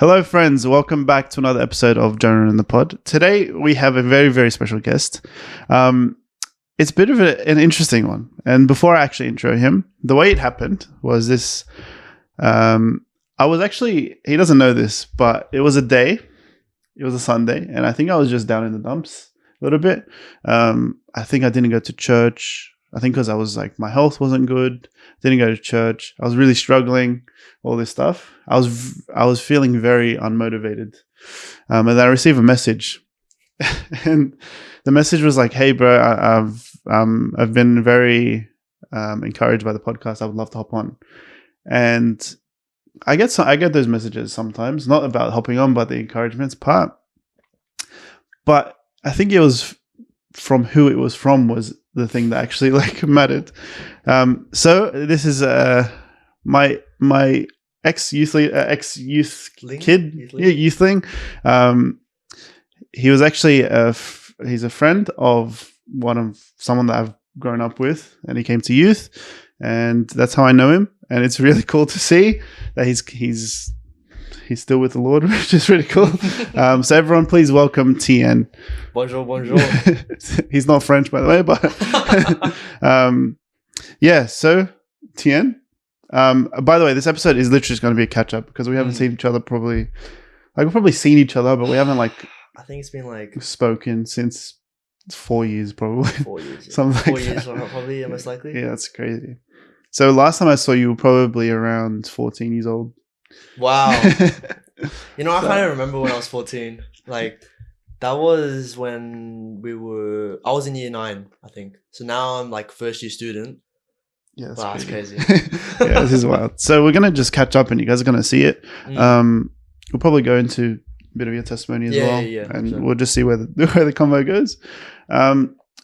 Hello, friends. Welcome back to another episode of Jonah and the Pod. Today, we have a very, very special guest. It's a bit of an interesting one. And before I actually intro him, the way it happened was this. I was actually, he doesn't know this, but it was a Sunday, and I think I was just down in the dumps a little bit. I think I didn't go to church. I think because I was like, my health wasn't good. Didn't go to church. I was really struggling, all this stuff. I was feeling very unmotivated. And then I received a message. And the message was like, hey, bro, I've been very encouraged by the podcast. I would love to hop on. And I get those messages sometimes, not about hopping on, but the encouragements part. But I think it was from who it was from was the thing that actually like mattered. So this is my youthling. He was actually he's a friend of someone that I've grown up with, and he came to youth, and that's how I know him. And it's really cool to see that he's still with the Lord, which is really cool. So everyone, please welcome Tien. Bonjour, bonjour. He's not French, by the way, but yeah. So Tien. By the way, this episode is literally just going to be a catch up because we haven't seen each other probably. Like we've probably seen each other, but we haven't like. I think it's been like spoken since 4 years, probably. 4 years. Yeah. Something 4 like years, that. probably most likely. Yeah, that's crazy. So last time I saw you were probably around 14 years old. Wow. You know, I kind of remember when I was 14. Like, that was when I was in year 9, I think. So now I'm like first year student. Yeah, that's crazy. Yeah, this is wild. So we're going to just catch up and you guys are going to see it. We'll probably go into a bit of your testimony as well. Yeah, and sure. We'll just see where the convo goes.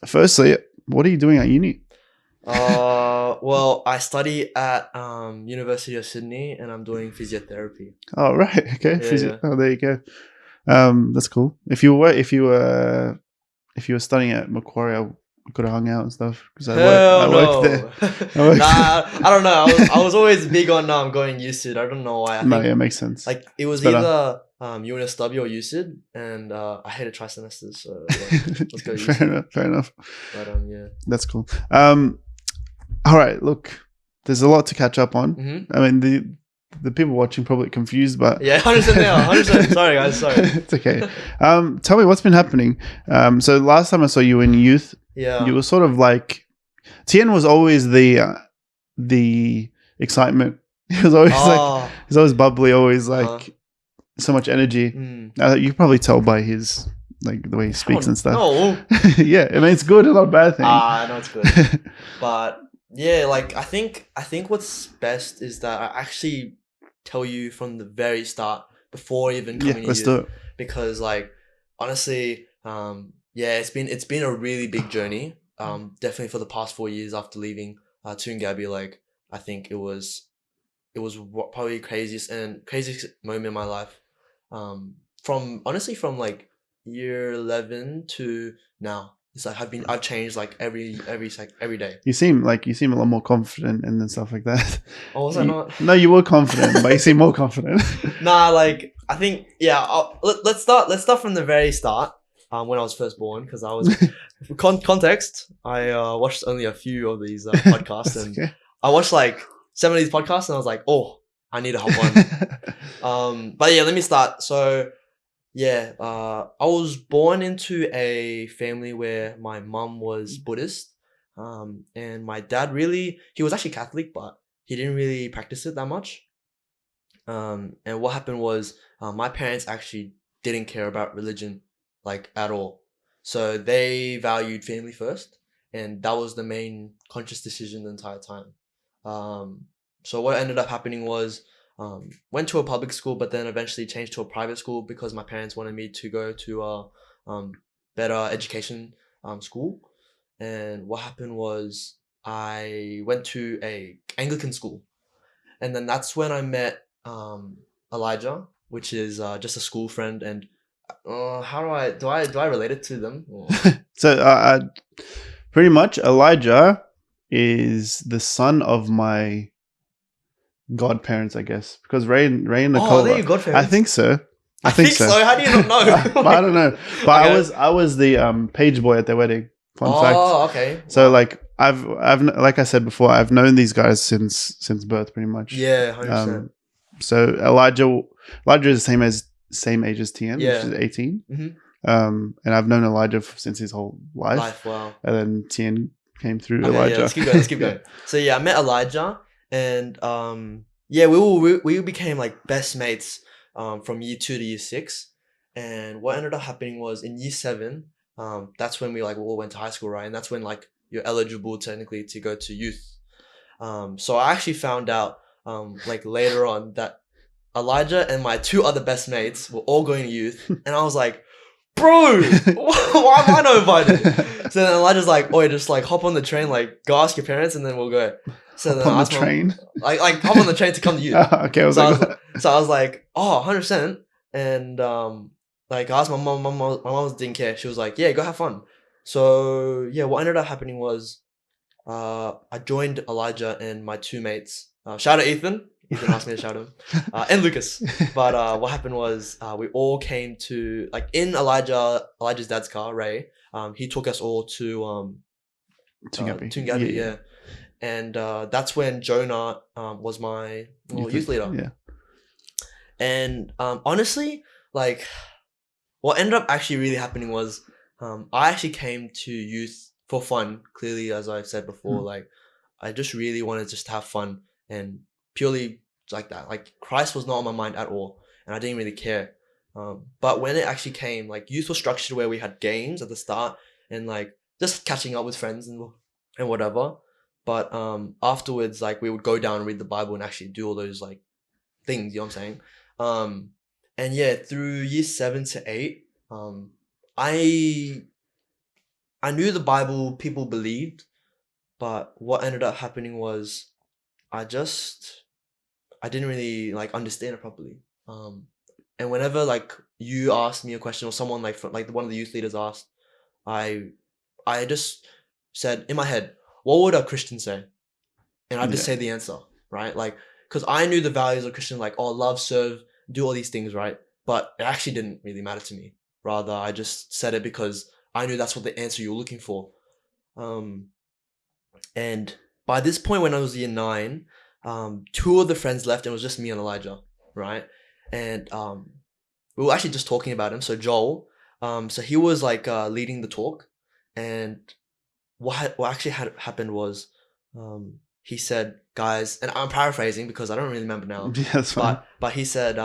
Firstly, what are you doing at uni? Well, I study at University of Sydney, and I'm doing physiotherapy. Oh, right. Okay. Yeah. Oh, there you go. That's cool. If you were studying at Macquarie, I could have hung out and stuff because I worked there. Nah, I don't know. I was always big on going USyd. I don't know why. Yeah, it makes sense. Like it was either UNSW or USyd, and I hated tri-semesters, so yeah, let's go USyd. Fair enough. But yeah, that's cool. All right, look, there's a lot to catch up on. Mm-hmm. I mean, the people watching probably confused, but yeah, 100% now. 100%. Sorry, guys. Sorry. It's okay. Tell me what's been happening. So last time I saw you in youth, you were sort of like Tien was always the excitement. He was always he's always bubbly, always like so much energy. You can probably tell by his like the way he speaks and stuff. No. Yeah, I mean it's good, not a bad thing. I know it's good, but. Yeah, like I think what's best is that I actually tell you from the very start before even coming to you. Do it. Because like honestly, it's been a really big journey. Definitely for the past 4 years after leaving Toongabbie, like I think it was probably craziest moment in my life. From like year 11 to now. It's like I've changed like every day. You seem a lot more confident and stuff like that. Oh, was I not? No, you were confident, but you seem more confident. Nah, like I think let's start from the very start. When I was first born, because I was context. I watched only a few of these podcasts, and okay. I watched like 7 of these podcasts, and I was like, oh, I need to hop on. But yeah, let me start. So. Yeah, I was born into a family where my mum was Buddhist, and my dad he was actually Catholic, but he didn't really practice it that much. And what happened was my parents actually didn't care about religion, like at all. So they valued family first, and that was the main conscious decision the entire time. So what ended up happening was went to a public school, but then eventually changed to a private school because my parents wanted me to go to a better education school. And what happened was I went to a Anglican school, and then that's when I met Elijah, which is just a school friend. And how do I relate it to them? So pretty much Elijah is the son of my godparents, I guess, because Ray and Oh, Nicole. are they your godparents? I think so. I think so. How do you not know? I don't know, but Okay. I was the page boy at their wedding. Fun fact. Oh, okay. So Wow. like I've like I said before, I've known these guys since birth, pretty much. Yeah, 100%. So Elijah is the same age as Tien, which Yeah. is 18. Mhm. And I've known Elijah since his whole life. Wow. And then Tien came through Okay, Elijah. yeah, let's keep going. Let's keep going. So yeah, I met Elijah, and yeah, we became like best mates from year 2 to year 6. And what ended up happening was in year 7, that's when we like all went to high school, right? And that's when like you're eligible technically to go to youth. So I actually found out like later on that Elijah and my 2 other best mates were all going to youth, and I was like, bro, why am I not invited? So then Elijah's like, "Oi, just like hop on the train, like go ask your parents, and then we'll go." So then on I the asked train. like hop on the train to come to you. Okay, I was So like, I was like, oh, 100%. And like I asked my mom. My mom didn't care. She was like, "Yeah, go have fun." So yeah, what ended up happening was, I joined Elijah and my 2 mates. Shout out Ethan. Ethan asked me to shout him, and Lucas. But what happened was we all came to like in Elijah's dad's car, Ray. He took us all to Tungabi, yeah. And that's when Jonah was my youth leader. Yeah. And honestly, like what ended up actually really happening was I actually came to youth for fun. Clearly, as I've said before, like I just really wanted just to have fun and purely like that. Like Christ was not on my mind at all, and I didn't really care. But when it actually came, like youth was structured where we had games at the start and like just catching up with friends and whatever. But afterwards, like we would go down and read the Bible and actually do all those like things. You know what I'm saying? And yeah, through year 7 to 8, I knew the Bible people believed, but what ended up happening was I didn't really like understand it properly. And whenever like you asked me a question or someone like from like one of the youth leaders asked, I just said in my head, what would a Christian say? And I just say the answer, right? Like, because I knew the values of Christian, like, oh, love, serve, do all these things, right? But it actually didn't really matter to me. Rather, I just said it because I knew that's what the answer you were looking for. And by this point, when I was year 9, 2 of the friends left, and it was just me and Elijah, right? And we were actually just talking about him. So Joel, so he was like leading the talk, and what actually happened was, he said, "Guys," and I'm paraphrasing because I don't really remember now. Yeah, that's fine. But he said,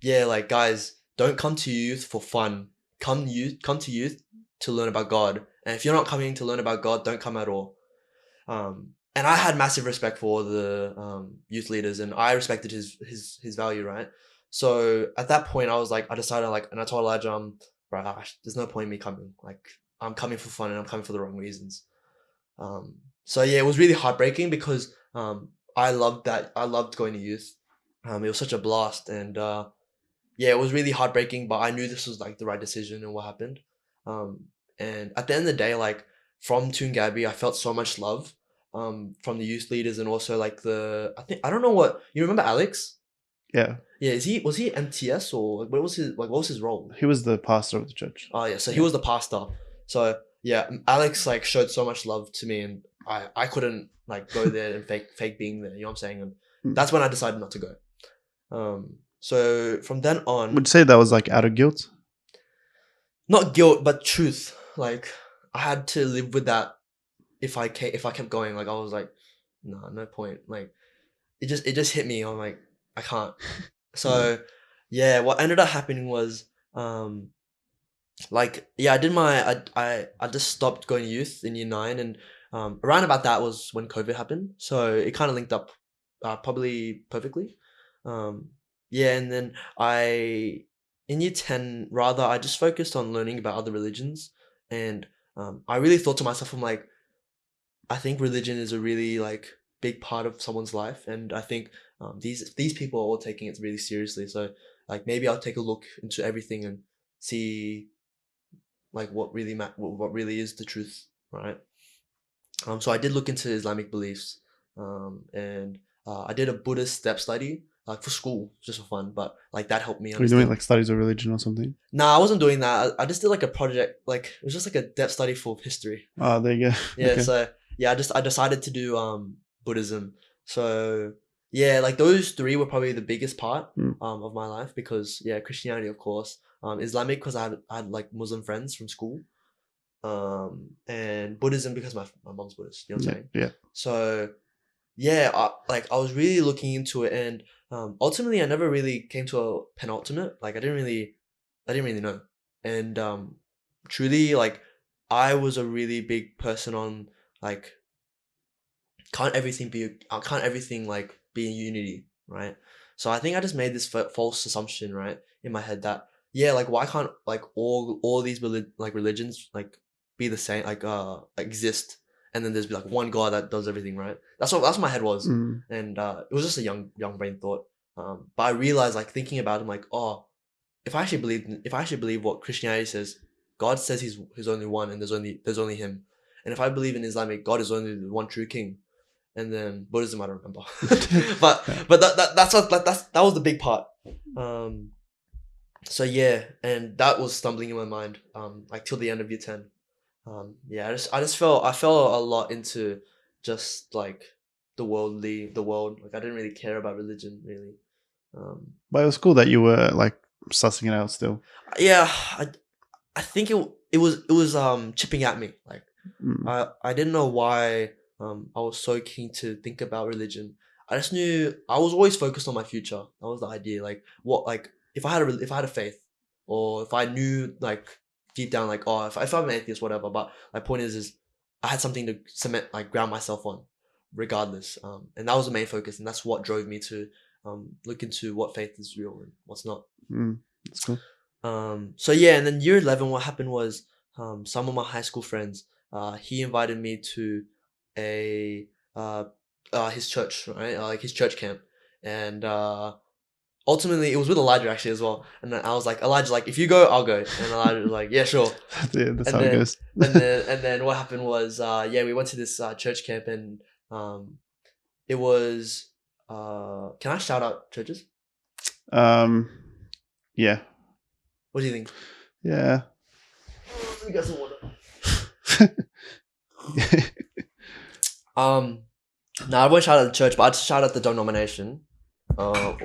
"Yeah, like guys, don't come to youth for fun. Come to youth to learn about God. And if you're not coming to learn about God, don't come at all." And I had massive respect for the youth leaders, and I respected his value, right? So at that point, I decided like, and I told Elijah, bro, there's no point in me coming. Like, I'm coming for fun, and I'm coming for the wrong reasons. So yeah, it was really heartbreaking because I loved going to youth. It was such a blast, and yeah, it was really heartbreaking. But I knew this was like the right decision and what happened. And at the end of the day, like from Tungabi, I felt so much love from the youth leaders, and also like I don't know what you remember Alex. Yeah. Yeah, was he MTS or what was his role? He was the pastor of the church. Oh yeah, so he was the pastor. So yeah, Alex like showed so much love to me, and I couldn't like go there and fake being there. You know what I'm saying? And that's when I decided not to go. So from then on, Would you say that was like out of guilt? Not guilt, but truth. Like I had to live with that. If I kept going, like I was like, no point. Like it just hit me. I'm like, I can't. So yeah, what ended up happening was like yeah, I just stopped going to youth in year 9, and around about that was when COVID happened. So it kind of linked up probably perfectly. Yeah, and then in year 10 rather, I just focused on learning about other religions, and I really thought to myself, I'm like, I think religion is a really like big part of someone's life, and I think these people are all taking it really seriously. So like maybe I'll take a look into everything and see like what really is the truth, right? So I did look into Islamic beliefs, and I did a Buddhist step study for school, just for fun, but like that helped me Were you doing understand. like studies of religion or something? Nah, I wasn't doing that. I just did like a project, like it was just like a depth study for history. Oh, there you go. Yeah, Okay. so yeah, I decided to do Buddhism. So yeah, like those three were probably the biggest part of my life, because yeah, Christianity of course, Islamic because I had like Muslim friends from school, and Buddhism because my mom's Buddhist. You know what I'm saying? Yeah. So yeah, I was really looking into it, and ultimately I never really came to a penultimate. Like I didn't really know, and truly like I was a really big person on like can't everything like be in unity, right? So I think I just made this false assumption, right, in my head that yeah, like why can't like all these religions like be the same, like exist, and then there's like one God that does everything, right? That's what my head was, and it was just a young brain thought. But I realized, like thinking about it, I'm like, oh, if I actually believe what Christianity says, God says he's only one, and there's only him, and if I believe in Islamic, God is only the one true king. And then Buddhism, I don't remember, but that was the big part. So yeah, and that was stumbling in my mind, like till the end of year 10. Yeah, I fell a lot into just like the world. Like I didn't really care about religion really. But it was cool that you were like sussing it out still. Yeah, I think it was chipping at me. Like I didn't know why. I was so keen to think about religion. I just knew I was always focused on my future. That was the idea. Like what, like if I had a faith, or if I knew like deep down, like oh, if I'm an atheist, whatever. But my point is I had something to ground myself on, regardless. And that was the main focus, and that's what drove me to look into what faith is real and what's not. That's cool. So yeah, and then year 11, what happened was some of my high school friends, he invited me to his church, right? Like his church camp, and ultimately it was with Elijah actually as well. And then I was like, Elijah, like if you go, I'll go. And Elijah was like, yeah, sure. Yeah, that's and how then, it goes. and then what happened was, yeah, we went to this church camp, and it was. Can I shout out churches? Yeah. What do you think? Yeah. Let me get some water. No, I won't shout out the church, but I'd shout out the denomination. Oh,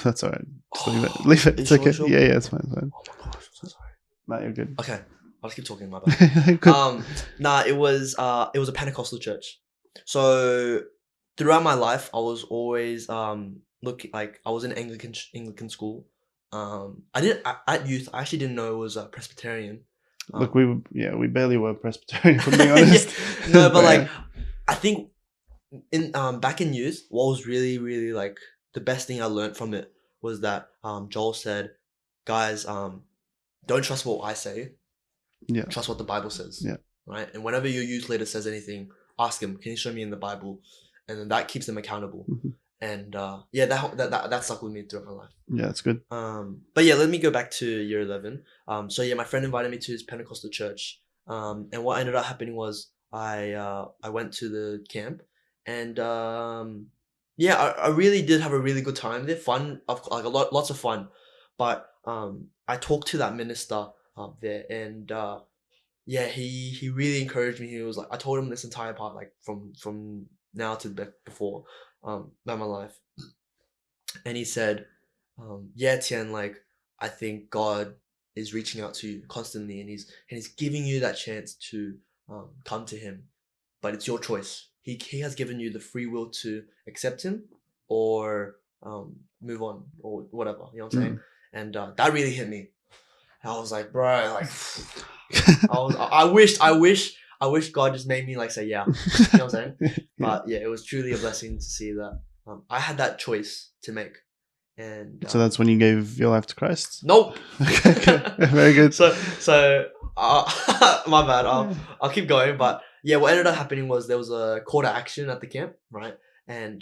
that's all right. Just leave it. Leave it. It's okay. Sure? Yeah, it's fine. It's fine. Oh my gosh, I'm so sorry. No, you're good. Okay, I'll just keep talking. My bad. Nah, it was a Pentecostal church. So throughout my life, I was always looking, like I was in Anglican school. At youth, I actually didn't know it was Presbyterian. Look, we barely were Presbyterian, for being honest. Yeah. No, but like I think in back in youth, what was really, really like the best thing I learned from it was that Joel said, guys, don't trust what I say. Yeah. Trust what the Bible says. Yeah. Right? And whenever your youth leader says anything, ask him, can you show me in the Bible? And then that keeps them accountable. Mm-hmm. And yeah, that stuck with me throughout my life. Yeah, that's good. But yeah, let me go back to year 11. So yeah, my friend invited me to his Pentecostal church. And what ended up happening was I went to the camp, and yeah, I really did have a really good time there. Fun, like lots of fun. But I talked to that minister up there, and yeah, he really encouraged me. He was like, I told him this entire part, like from now to before about my life, and he said, yeah, Tian, like I think God is reaching out to you constantly, and he's giving you that chance to come to him, but it's your choice. He has given you the free will to accept him or move on or whatever, you know what I'm saying? And that really hit me. I was like, bro, like I wish God just made me like say yeah, you know what I'm saying? But yeah, it was truly a blessing to see that I had that choice to make. And so that's when you gave your life to Christ? Nope. Okay. Very good. So my bad. I'll keep going. But yeah, what ended up happening was there was a call to action at the camp, right? And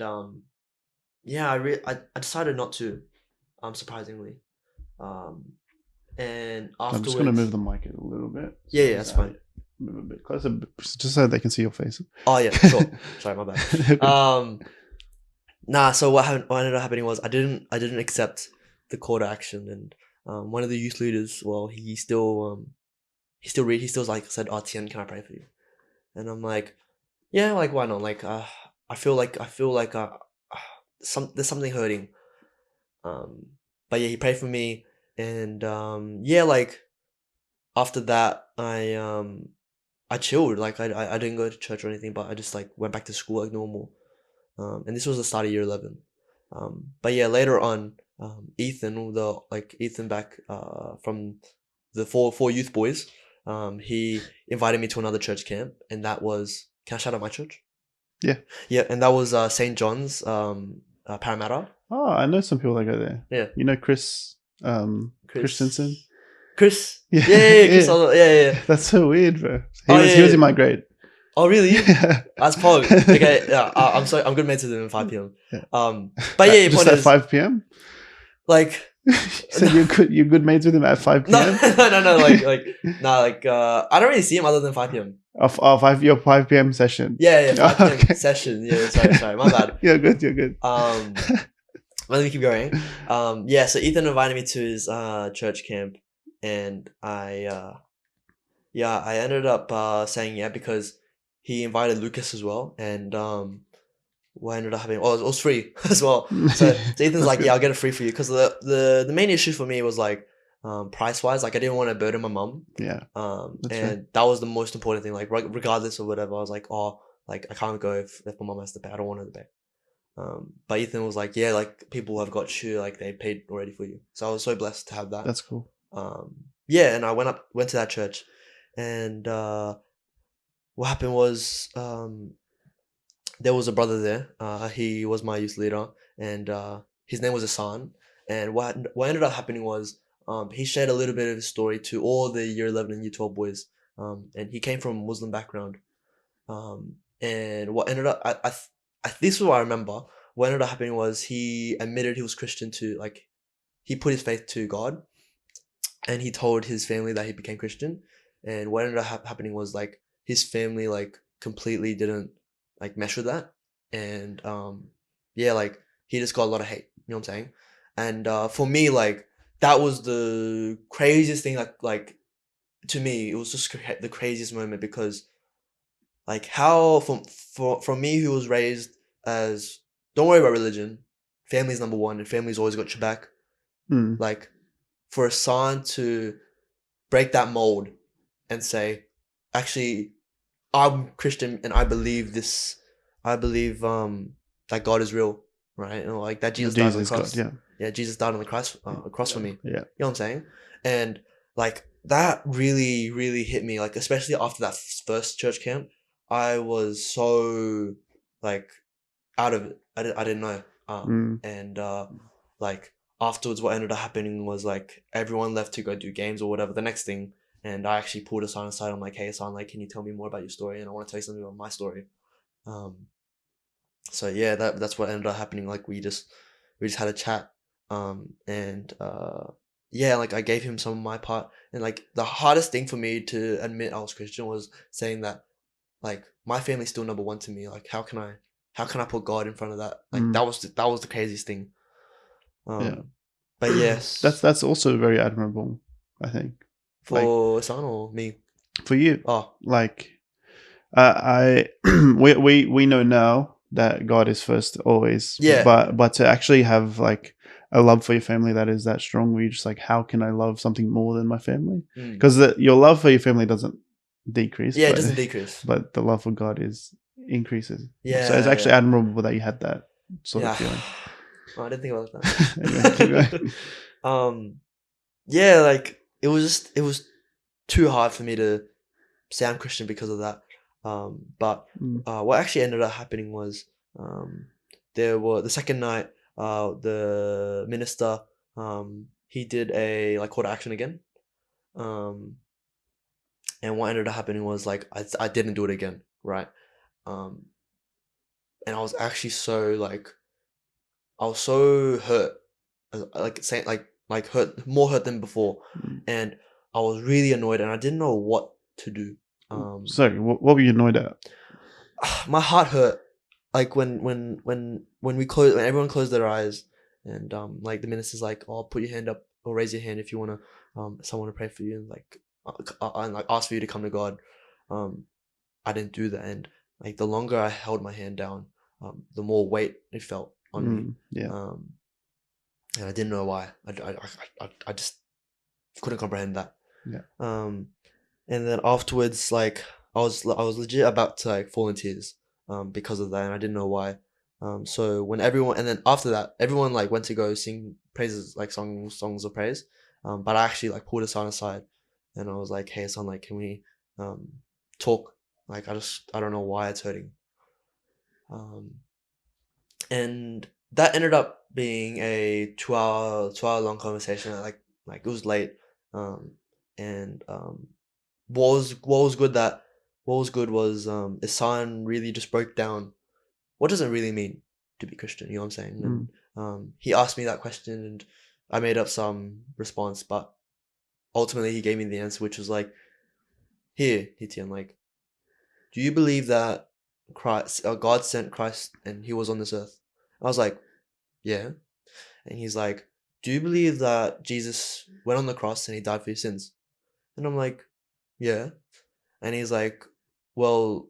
yeah, I decided not to, surprisingly. And afterwards, I'm just gonna move the mic a little bit. Yeah, that's fine. Move a bit closer, just so they can see your face. Oh yeah, sure. Sorry, my bad. Nah. So what ended up happening was I didn't accept the call to action, and one of the youth leaders, well, he still like said, "Oh, Tian, can I pray for you?" And I'm like, "Yeah, like why not? Like, I feel like there's something hurting." But yeah, he prayed for me, and yeah, like after that, I chilled. Like I didn't go to church or anything, but I just like went back to school like normal. And this was the start of year 11. But yeah, later on, Ethan back from the four youth boys, he invited me to another church camp, and that was, can I shout out my church? Yeah. Yeah, and that was St. John's, Parramatta. Oh, I know some people that go there. Yeah. You know Chris Christensen? Chris. Yeah. Yeah, Chris. Yeah. That's so weird, bro. He Oh, was yeah. in my grade. Oh really? Yeah. That's Pog. Okay, yeah. I'm good mates with him at 5 p.m. Yeah. But yeah, your just point at is 5 p.m. like. So you're good mates with him at 5 p.m. No. I don't really see him other than 5 p.m. Your 5 p.m. session. Yeah, 5 p.m. Okay. session. Yeah, sorry, my bad. You're good. Let me keep going. Yeah. So Ethan invited me to his church camp, and I ended up saying yeah because he invited Lucas as well, and what ended up happening? Oh, it was free as well. So Ethan's like, yeah, I'll get it free for you, because the main issue for me was like price wise, like I didn't want to burden my mum. Yeah. And right. that was the most important thing. Like regardless of whatever, I was like, oh, like I can't go if my mum has to pay. I don't want her to pay. But Ethan was like, yeah, like people have got you, like they paid already for you. So I was so blessed to have that. That's cool. Yeah, and I went to that church, and what happened was there was a brother there. He was my youth leader, and his name was Hassan. And what ended up happening was he shared a little bit of his story to all the year 11 and year 12 boys. And he came from a Muslim background. And what ended up, this is what I remember. What ended up happening was he admitted he was Christian to, like, he put his faith to God, and he told his family that he became Christian. And what ended up happening was, like, his family, like, completely didn't, like, mesh with that. And, yeah, like, he just got a lot of hate, you know what I'm saying? And for me, like, that was the craziest thing, like to me, it was just the craziest moment, because, like, how, from me who was raised as, don't worry about religion, family's number one, and family's always got your back. Like, for a son to break that mold and say, actually, I'm Christian and I believe this, I believe that God is real, right? And like that Jesus died on the cross. God, yeah, Jesus died on the cross for me. Yeah. You know what I'm saying? And like that really, really hit me. Like, especially after that first church camp, I was so like out of it. I didn't know. And like afterwards, what ended up happening was like everyone left to go do games or whatever. The next thing, and I actually pulled Hassan aside. I'm like, hey, Hassan, like, can you tell me more about your story? And I want to tell you something about my story. So yeah, that's what ended up happening. Like we just had a chat. Yeah, like I gave him some of my part. And like the hardest thing for me to admit I was Christian was saying that, like, my family's still number one to me. Like, how can I put God in front of that? Like that was the craziest thing. But yes, that's also very admirable, I think. For Hassan or me? For you. Oh, like we know now that God is first always. Yeah. But to actually have like a love for your family that is that strong, where you're just like, how can I love something more than my family? Because your love for your family doesn't decrease. Yeah, it doesn't decrease. But the love for God increases. Yeah. So it's actually admirable that you had that sort of feeling. Oh, I didn't think about that. Yeah, like it was too hard for me to say I'm Christian because of that. But what actually ended up happening was the second night, the minister he did a like call to action again. And what ended up happening was like I didn't do it again, right? And I was actually so like I was so hurt, like saying like hurt, more hurt than before, and I was really annoyed, and I didn't know what to do. Sorry, what were you annoyed at? My heart hurt like when everyone closed their eyes, and like the minister's like, oh, put your hand up or raise your hand if you want to someone to pray for you, and like ask for you to come to God. I didn't do that, and like the longer I held my hand down, the more weight it felt on me. Yeah. And I didn't know why. I just couldn't comprehend that. Yeah. And then afterwards, like I was legit about to like fall in tears, because of that, and I didn't know why. So when everyone, and then after that, everyone like went to go sing praises, like songs of praise. But I actually like pulled Hassan aside, and I was like, "Hey, Hassan, like, can we talk? Like, I don't know why it's hurting." And that ended up being a 2 hour long conversation. Like it was late. And what was good was Hassan really just broke down what does it really mean to be Christian. You know what I'm saying? And he asked me that question, and I made up some response, but ultimately he gave me the answer, which was like, "Here, Hitian, like, do you believe that God sent Christ and he was on this earth?" I was like, "Yeah." And he's like, "Do you believe that Jesus went on the cross and he died for your sins?" And I'm like, "Yeah." And he's like, "Well,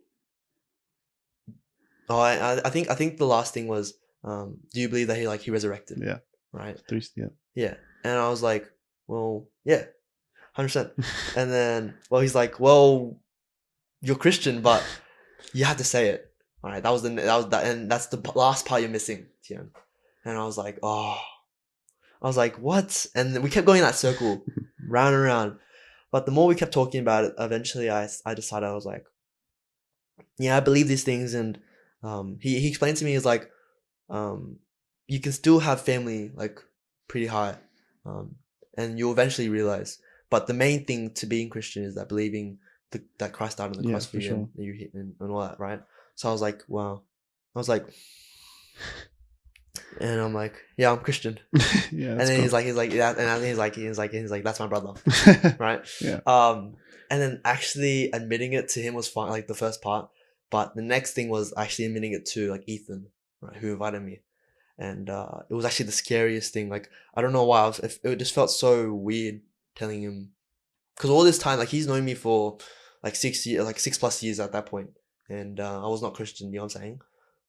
I think the last thing was, do you believe that he resurrected?" Yeah. Right. Yeah. Yeah. And I was like, "Well, yeah, 100%." And then, well, he's like, "Well, you're Christian, but you had to say it." All right. That was that, and that's the last part you're missing, Tian. And I was like, "Oh." I was like, "What?" And then we kept going in that circle, round and round. But the more we kept talking about it, eventually I decided, I was like, "Yeah, I believe these things." And he explained to me, is like, you can still have family like pretty high, and you'll eventually realize. But the main thing to being Christian is that believing that Christ died on the cross for you, sure. and all that, right? So I was like, wow. I was like, and I'm like, "Yeah, I'm Christian." Yeah. And then Cool. he's like, yeah, and then he's like, "That's my brother," right? Yeah. And then actually admitting it to him was fine, like the first part, but the next thing was actually admitting it to like Ethan, right, who invited me, and it was actually the scariest thing. Like I don't know why, it just felt so weird telling him, because all this time, like he's known me for like 6 years, like 6+ years at that point, and I was not Christian. You know what I'm saying?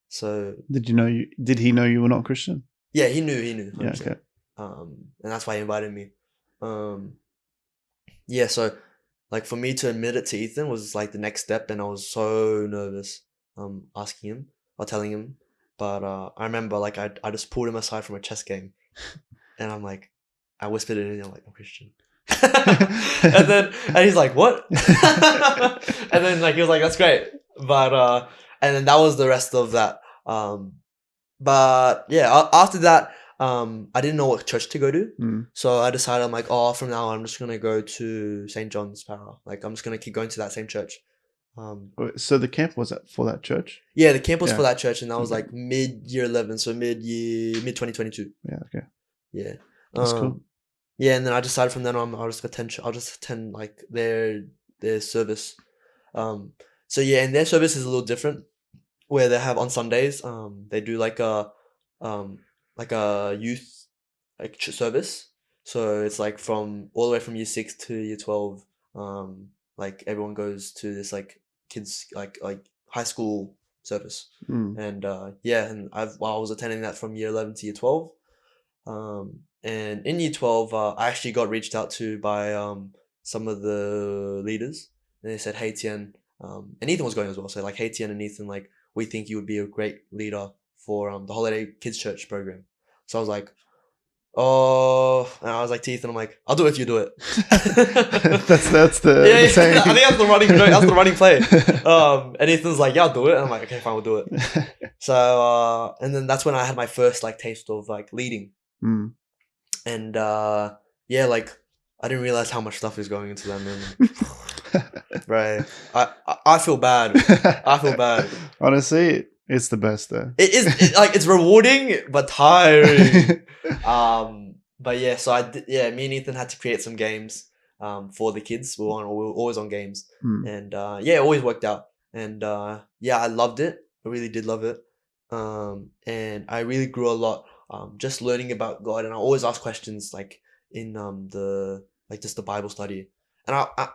So Did he know you were not Christian? yeah, he knew, 100%. Yeah. Okay. And that's why he invited me. Yeah, so like for me to admit it to Ethan was like the next step, and I was so nervous asking him or telling him. But I remember like I just pulled him aside from a chess game, and I'm like, I whispered it in, and I'm like, "I'm Christian." and he's like, "What?" And then like he was like, "That's great." But and then that was the rest of that. But yeah, after that, I didn't know what church to go to, so I decided, I'm like, "Oh, from now on, I'm just gonna go to St. John's Para. Like, I'm just gonna keep going to that same church." So the camp was for that church? Yeah, the camp was Yeah. for that church, and that was Okay. like mid year 11, so mid 2022. Yeah. Okay. Yeah, That's cool. yeah, and then I decided from then on, I'll just attend like their service. So yeah, and their service is a little different, where they have on Sundays, they do like a youth like service. So it's like from all the way from year 6 to year 12. Like everyone goes to this like kids like high school service, and yeah, and I was attending that from year 11 to year 12. And in year 12, I actually got reached out to by some of the leaders, and they said, "Hey, Tian," and Ethan was going as well. So like, "Hey, Tian and Ethan, like, we think you would be a great leader for the Holiday Kids Church program." So I was like, "Oh," and I was like to Ethan, I'm like, "I'll do it if you do it." that's the yeah, saying. I think that's the running joke. That's the running play. And Ethan's like, "Yeah, I'll do it." And I'm like, "Okay, fine, we'll do it." So and then that's when I had my first like taste of like leading. And yeah, like I didn't realize how much stuff is going into them, and right, I feel bad. I feel bad. Honestly, it's the best though. It is like it's rewarding but tiring. But yeah, so me and Ethan had to create some games for the kids. We were always on games, and yeah, it always worked out. And yeah, I loved it. I really did love it. and I really grew a lot just learning about God, and I always ask questions like in just the Bible study, and I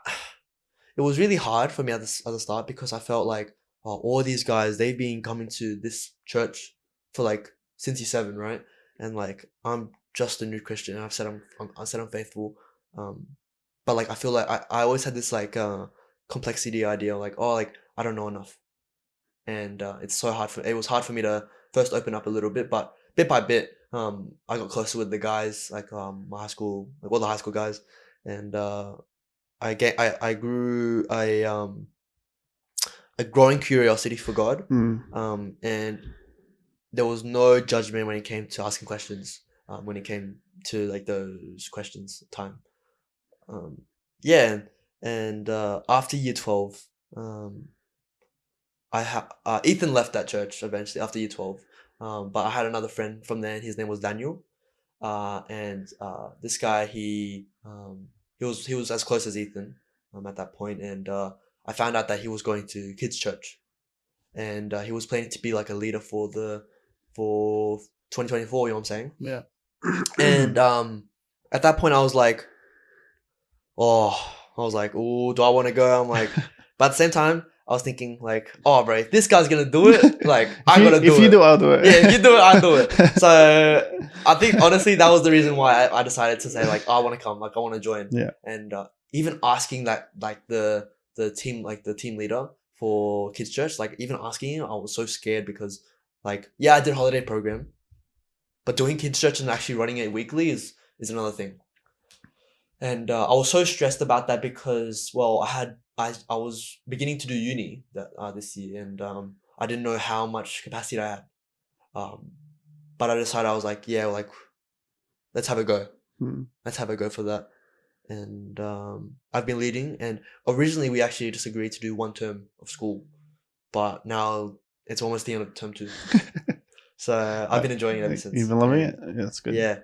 it was really hard for me at the start because I felt like, oh, all these guys, they've been coming to this church for like since he's 7, right? And like I'm just a new Christian, and I said I'm faithful, but like I feel like I always had this like complexity idea, like, oh, like I don't know enough, and it was hard for me to first open up a little bit, but bit by bit, I got closer with the guys, like my high school, like all the high school guys, and I grew a growing curiosity for God, and there was no judgment when it came to asking questions, when it came to like those questions time. Yeah, and after year 12, Ethan left that church eventually after year 12, but I had another friend from there, and his name was Daniel, and this guy, he was as close as Ethan at that point, and I found out that he was going to kids church, and he was planning to be like a leader for 2024. You know what I'm saying? Yeah. And at that point, I was like, oh, do I want to go? I'm like, but at the same time, I was thinking like, oh, bro, if this guy's gonna do it, like I gotta do it. If you do, I'll do it. Yeah, if you do it, I'll do it. So I think honestly that was the reason why I decided to say like, oh, I want to come, like I want to join. Yeah. And even asking that like the team leader for kids church, like even asking him, I was so scared because like, yeah, I did holiday program, but doing kids church and actually running it weekly is another thing. And I was so stressed about that because, well, I was beginning to do uni this year, and I didn't know how much capacity I had. But I decided, I was like, yeah, like let's have a go. Let's have a go for that. And I've been leading, and originally we actually just agreed to do 1 term of school, but now it's almost the end of term 2. So I've been enjoying it ever since. You've been loving it? Yeah, that's good. Yeah.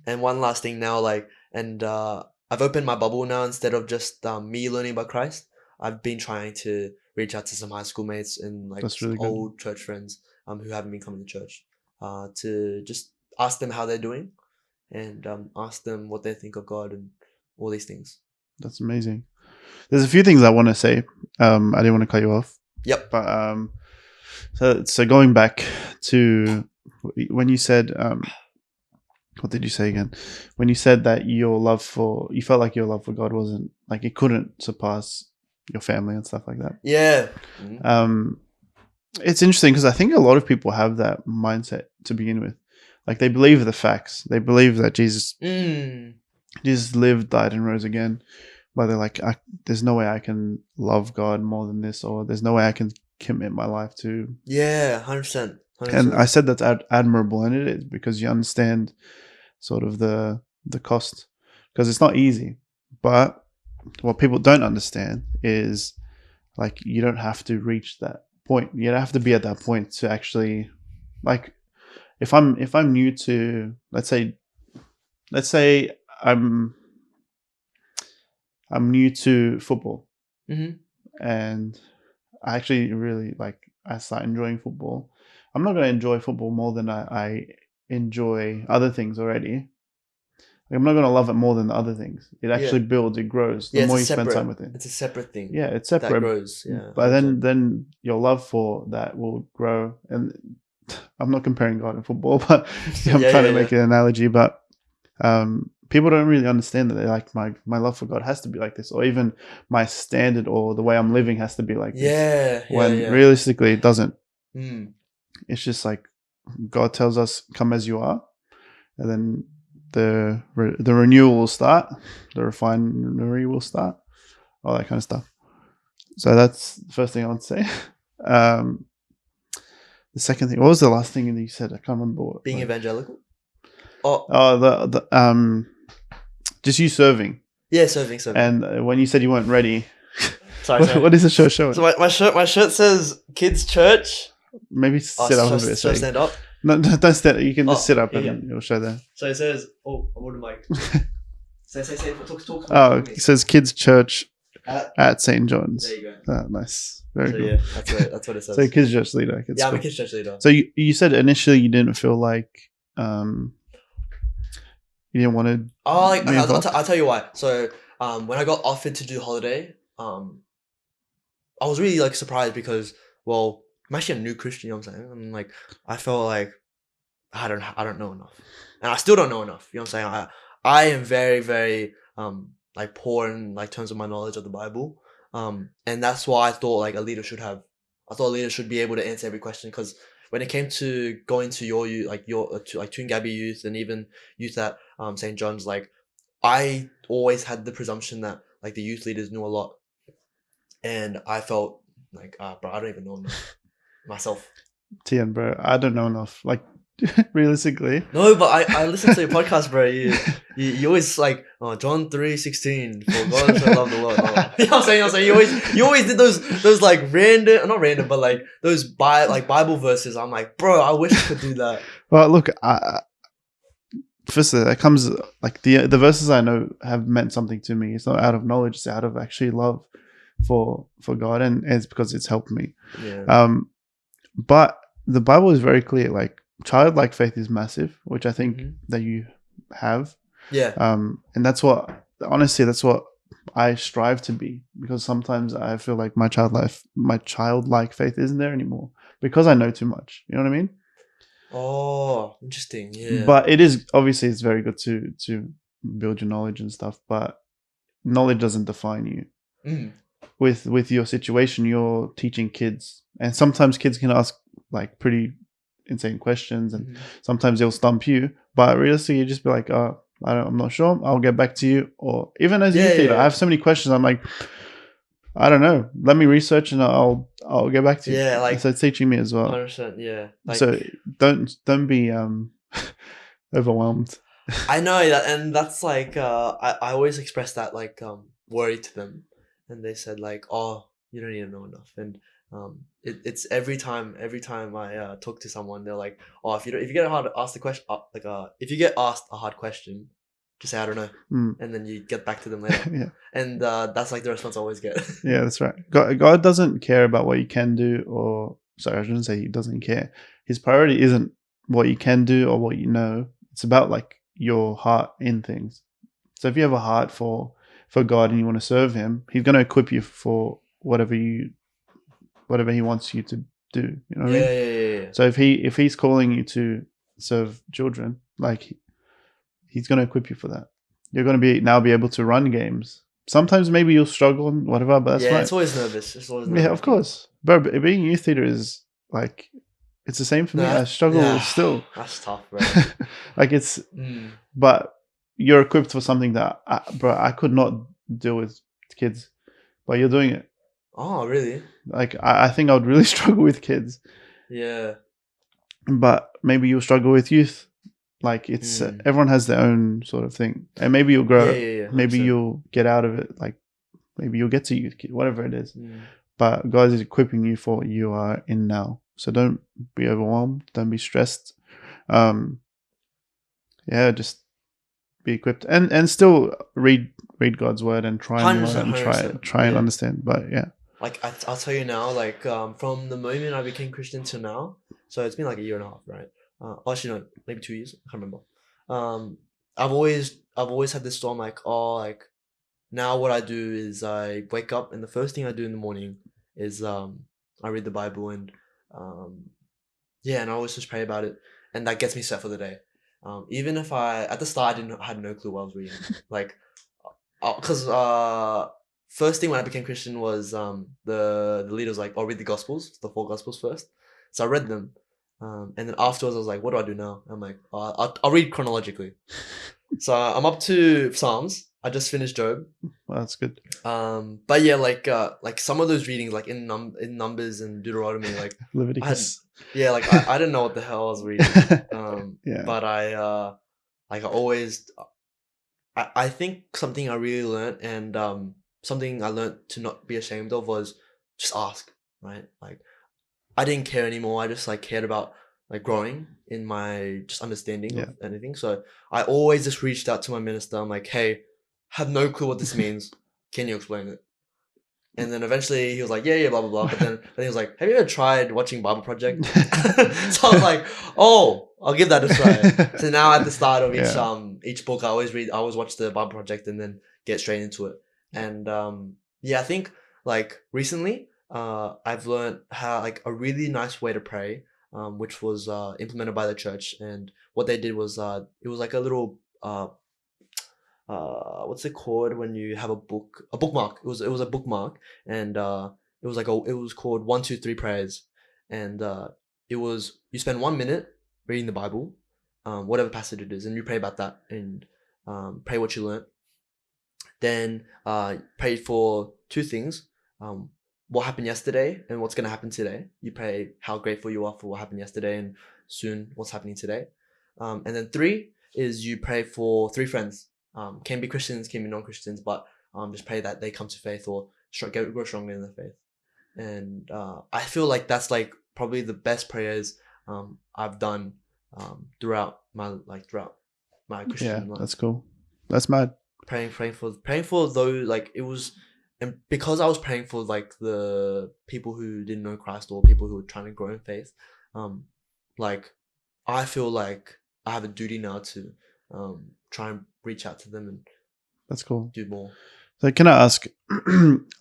And one last thing now, like, and I've opened my bubble now. Instead of just me learning about Christ, I've been trying to reach out to some high school mates and like really old church friends who haven't been coming to church, to just ask them how they're doing, and ask them what they think of God and all these things. That's amazing. There's a few things I want to say. I didn't want to cut you off. Yep. But so going back to when you said, what did you say again? When you said that you felt like your love for God wasn't like, it couldn't surpass your family and stuff like that. Yeah. It's interesting because I think a lot of people have that mindset to begin with. Like they believe the facts. They believe that Jesus lived, died, and rose again. But they're like, there's no way I can love God more than this, or there's no way I can commit my life to. Yeah, 100%. And I said that's admirable, and it is, because you understand sort of the cost, because it's not easy. But what people don't understand is like, you don't have to reach that point. You don't have to be at that point to actually, like, if I'm new to, let's say I'm new to football, and I actually really I start enjoying football. I'm not going to enjoy football more than I enjoy other things already. Like, I'm not going to love it more than the other things. It actually builds, it grows. The more you spend time with it. It's a separate thing. Yeah, it's separate. That grows, yeah. But then your love for that will grow. And I'm not comparing God and football, but I'm trying to make an analogy. But people don't really understand that. They're like, my love for God has to be like this, or even my standard or the way I'm living has to be like this. When realistically it doesn't. It's just like God tells us, come as you are, and then the renewal will start, the refinery will start, all that kind of stuff. So that's the first thing I want to say. The second thing, what was the last thing that you said? I can't remember. Being evangelical. Just you serving. Yeah, serving. And when you said you weren't ready, sorry. What is the shirt showing? So my shirt says kids church. Maybe sit up a bit. Should I stand up? No, don't stand. You can just sit up and it'll show there. So it says, I'm on the mic. Say, talk. Oh, it says kids church, at St. John's. There you Nice. Very So cool. yeah, that's what it says. So kids church leader. It's Yeah, I'm cool. a kids church leader. So you said initially you didn't feel like you didn't want to. Oh, like be involved? I'll tell you why. So when I got offered to do holiday, I was really like surprised because, well, I'm actually a new Christian. You know what I'm saying? And like I felt like I don't know enough, and I still don't know enough. You know what I'm saying? I am very very like poor in like terms of my knowledge of the Bible, and that's why I thought like a leader should have. I thought a leader should be able to answer every question, because when it came to going to your youth, like your to like Toongabbie youth and even youth at St. John's, like I always had the presumption that like the youth leaders knew a lot, and I felt like, bro, I don't even know enough myself. TN, bro, I don't know enough. Like, realistically. No, but I listened to your podcast, bro. You always like, oh, John 3:16, for God so loved the world. Oh. You know what I'm saying? You always did those like random, not random, but like those Bible verses. I'm like, bro, I wish I could do that. Well, look, firstly, that comes like the verses I know have meant something to me. It's not out of knowledge; it's out of actually love for God, and it's because it's helped me. Yeah. But the Bible is very clear. Like, childlike faith is massive, which I think that you have. Yeah. And that's what I strive to be, because sometimes I feel like my childlike faith isn't there anymore because I know too much. You know what I mean? Oh, interesting. Yeah. But it is obviously it's very good to build your knowledge and stuff, but knowledge doesn't define you. Mm. With your situation, you're teaching kids, and sometimes kids can ask like pretty insane questions, and sometimes they'll stump you. But realistically, you just be like, I'm not sure. I'll get back to you. Or even as youth leader, I have so many questions. I'm like, I don't know. Let me research and I'll get back to you. Yeah, like so it's teaching me as well. 100%. Yeah. Like, so don't be overwhelmed. I know that, and that's like I always express that like worry to them, and they said like, oh, you don't need to know enough, and it's every time I talk to someone, they're like, oh, if you get asked a question, if you get asked a hard question, just say I don't know, and then you get back to them later. Yeah. And that's like the response I always get. Yeah, that's right. God doesn't care about what you can do, or sorry, I shouldn't say he doesn't care. His priority isn't what you can do or what you know. It's about like your heart in things. So if you have a heart for God and you want to serve him, he's going to equip you for whatever he wants you to do. You know what I mean? Yeah. So if he's calling you to serve children, like he's going to equip you for that. You're going to be able to run games. Sometimes maybe you'll struggle and whatever, but that's right. It's always nervous. Yeah, of course. But being a youth leader is like, it's the same for me. I struggle still. That's tough, bro. Like it's, but you're equipped for something that, I could not deal with kids, but you're doing it. Oh, really? Like, I think I would really struggle with kids. Yeah. But maybe you'll struggle with youth. Like, it's everyone has their own sort of thing. And maybe you'll grow. Yeah, maybe you'll get out of it. Like, maybe you'll get to youth, whatever it is. But God is equipping you for what you are in now. So don't be overwhelmed. Don't be stressed. Just be equipped. And still read God's word and try and learn and try and understand. But yeah. Like I'll tell you now, like from the moment I became Christian till now, so it's been like a year and a half, right? Actually no, maybe 2 years. I can't remember. I've always had this thought, like, oh, like now what I do is I wake up and the first thing I do in the morning is I read the Bible, and and I always just pray about it, and that gets me set for the day. Even if at the start I had no clue what I was reading, like, because first thing when I became Christian was the leader was like, "Oh, read the Gospels, the 4 Gospels first." So I read them, and then afterwards I was like, "What do I do now?" I'm like, "I'll read chronologically." So I'm up to Psalms. I just finished Job. Well, that's good. But yeah, like some of those readings, like in Numbers and Deuteronomy, like Leviticus. I didn't know what the hell I was reading. But I think something I really learned, and something I learned to not be ashamed of, was just ask, right? Like I didn't care anymore. I just like cared about like growing in my just understanding of anything. So I always just reached out to my minister. I'm like, hey, have no clue what this means. Can you explain it? And then eventually he was like, yeah, blah, blah, blah. But then he was like, have you ever tried watching Bible Project? So I was like, oh, I'll give that a try. So now at the start of each book, I always watch the Bible Project and then get straight into it. And I think like recently, I've learned how like a really nice way to pray, which was implemented by the church. And what they did was it was like a little what's it called when you have a bookmark. It was a bookmark, and it was called 1, 2, 3 prayers, and it was you spend 1 minute reading the Bible, whatever passage it is, and you pray about that and pray what you learned. Then pray for two things: what happened yesterday and what's gonna happen today. You pray how grateful you are for what happened yesterday and soon what's happening today. And then 3 is you pray for 3 friends. Can be Christians, can be non-Christians, but just pray that they come to faith or grow stronger in their faith. And I feel like that's like probably the best prayers I've done throughout my Christian life. That's cool. That's mad. Praying for those, like it was, and because I was praying for like the people who didn't know Christ or people who were trying to grow in faith, like I feel like I have a duty now to try and reach out to them and that's cool. Do more. So can I ask,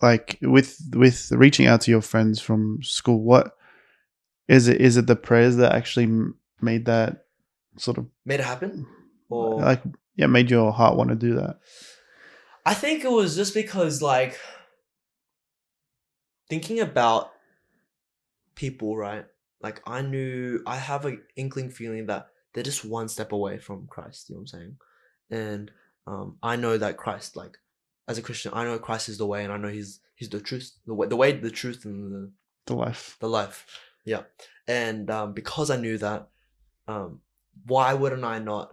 like with reaching out to your friends from school, what is it? Is it the prayers that actually made that sort of made it happen, or like made your heart want to do that? I think it was just because like thinking about people, right? Like I have an inkling feeling that they're just one step away from Christ. You know what I'm saying? And I know that Christ, like as a Christian, I know Christ is the way, and I know he's the truth, the way, the truth, and the life. Yeah. And because I knew that, why wouldn't I not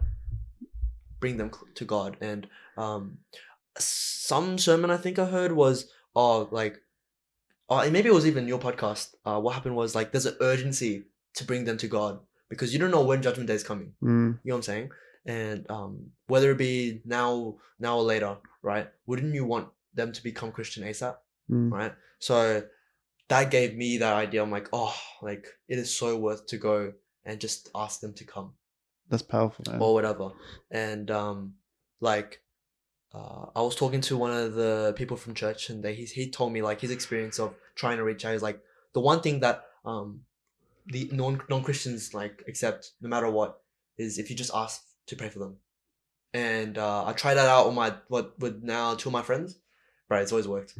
bring them to God? And some sermon I think I heard was maybe it was even your podcast. What happened was like there's an urgency to bring them to God because you don't know when Judgment Day is coming. You know what I'm saying? And whether it be now or later, right? Wouldn't you want them to become Christian ASAP, right? So that gave me that idea. I'm like, oh, like it is so worth to go and just ask them to come. That's powerful, man. Or whatever. And I was talking to one of the people from church, and he told me like his experience of trying to reach out is like the one thing that the non-Christians like accept no matter what is if you just ask to pray for them. And I tried that out on with now 2 of my friends. Right, it's always worked.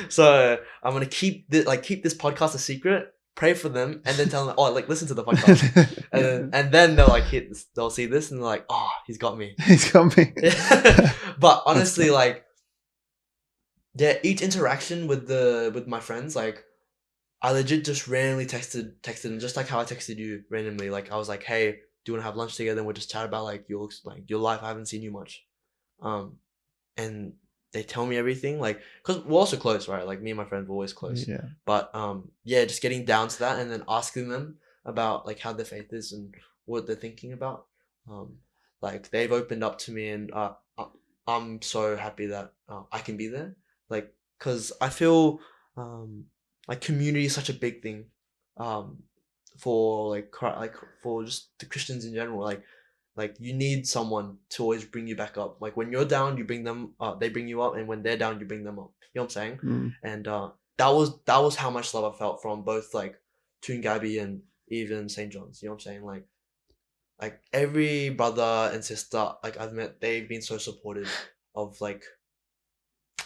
So I'm gonna keep this podcast a secret, pray for them, and then tell them, oh, like listen to the podcast, and then they'll see this and they're like, oh, he's got me. He's got me. But honestly, like, yeah, each interaction with my friends, like, I legit just randomly texted them, just like how I texted you randomly. Like I was like, hey, do you want to have lunch together? And we'll just chat about like your life. I haven't seen you much, and they tell me everything, like, because we're also close, right? Like me and my friends were always close. Yeah. But just getting down to that and then asking them about like how their faith is and what they're thinking about. Like they've opened up to me, and I'm so happy that I can be there. Like, because I feel like community is such a big thing for for just the Christians in general. Like you need someone to always bring you back up. Like when you're down, you bring them up, they bring you up, and when they're down, you bring them up. You know what I'm saying? And that was how much love I felt from both like Toon Gabby and even St. John's. You know what I'm saying? Like every brother and sister like I've met, they've been so supportive of like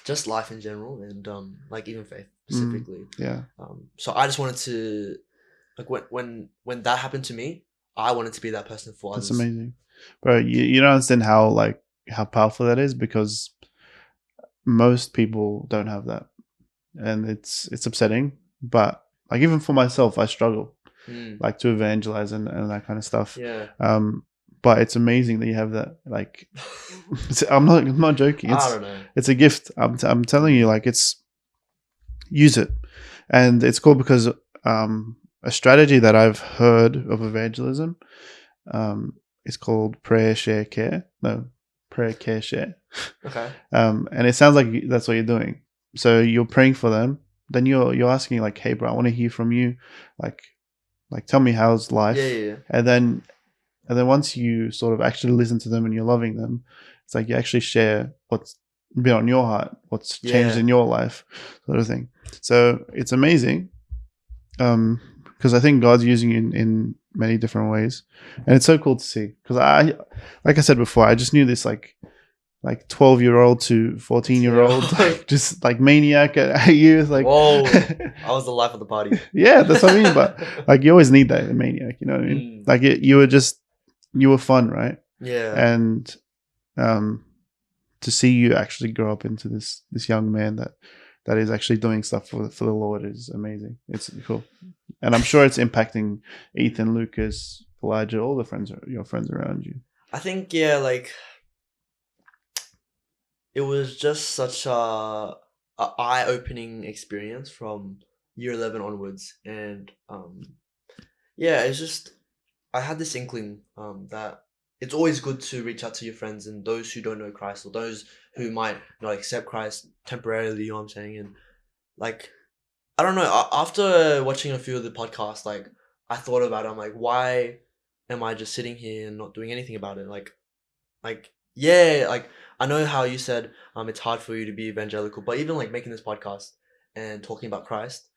just life in general, and like even faith specifically. Yeah. So I just wanted to like when that happened to me, I wanted to be that person for others. That's amazing. Bro, you don't understand how powerful that is, because most people don't have that, and it's upsetting. But like even for myself, I struggle like to evangelize and that kind of stuff. Yeah. But it's amazing that you have that. Like, I'm not joking. I don't know. It's a gift. I'm telling you, like use it, and it's cool because a strategy that I've heard of evangelism. It's called prayer, share, care. No, prayer, care, share. Okay. And it sounds like that's what you're doing. so you're praying for them. Then you're asking like, hey, bro, I want to hear from you. Like tell me how's life. Yeah. And then once you sort of actually listen to them and you're loving them, it's like you actually share what's been on your heart, what's changed in your life, sort of thing. So it's amazing, because I think God's using you in many different ways, and it's so cool to see. Because like I said before, I just knew this like 12-year-old to 14-year-old, like, just like maniac at youth. Like, whoa, I was the life of the party. Yeah, that's what I mean. But like, you always need that maniac. You know what I mean? Like, you were fun, right? Yeah. And to see you actually grow up into this young man that is actually doing stuff for the Lord is amazing. It's cool, and I'm sure it's impacting Ethan, Lucas, Elijah, all the your friends around you. I think like it was just such a eye-opening experience from year 11 onwards, and it's just I had this inkling that it's always good to reach out to your friends and those who don't know Christ, or those who might not accept Christ temporarily, you know what I'm saying? And like, I don't know, after watching a few of the podcasts, like I thought about it, I'm like, why am I just sitting here and not doing anything about it? Like I know how you said it's hard for you to be evangelical, but even like making this podcast and talking about Christ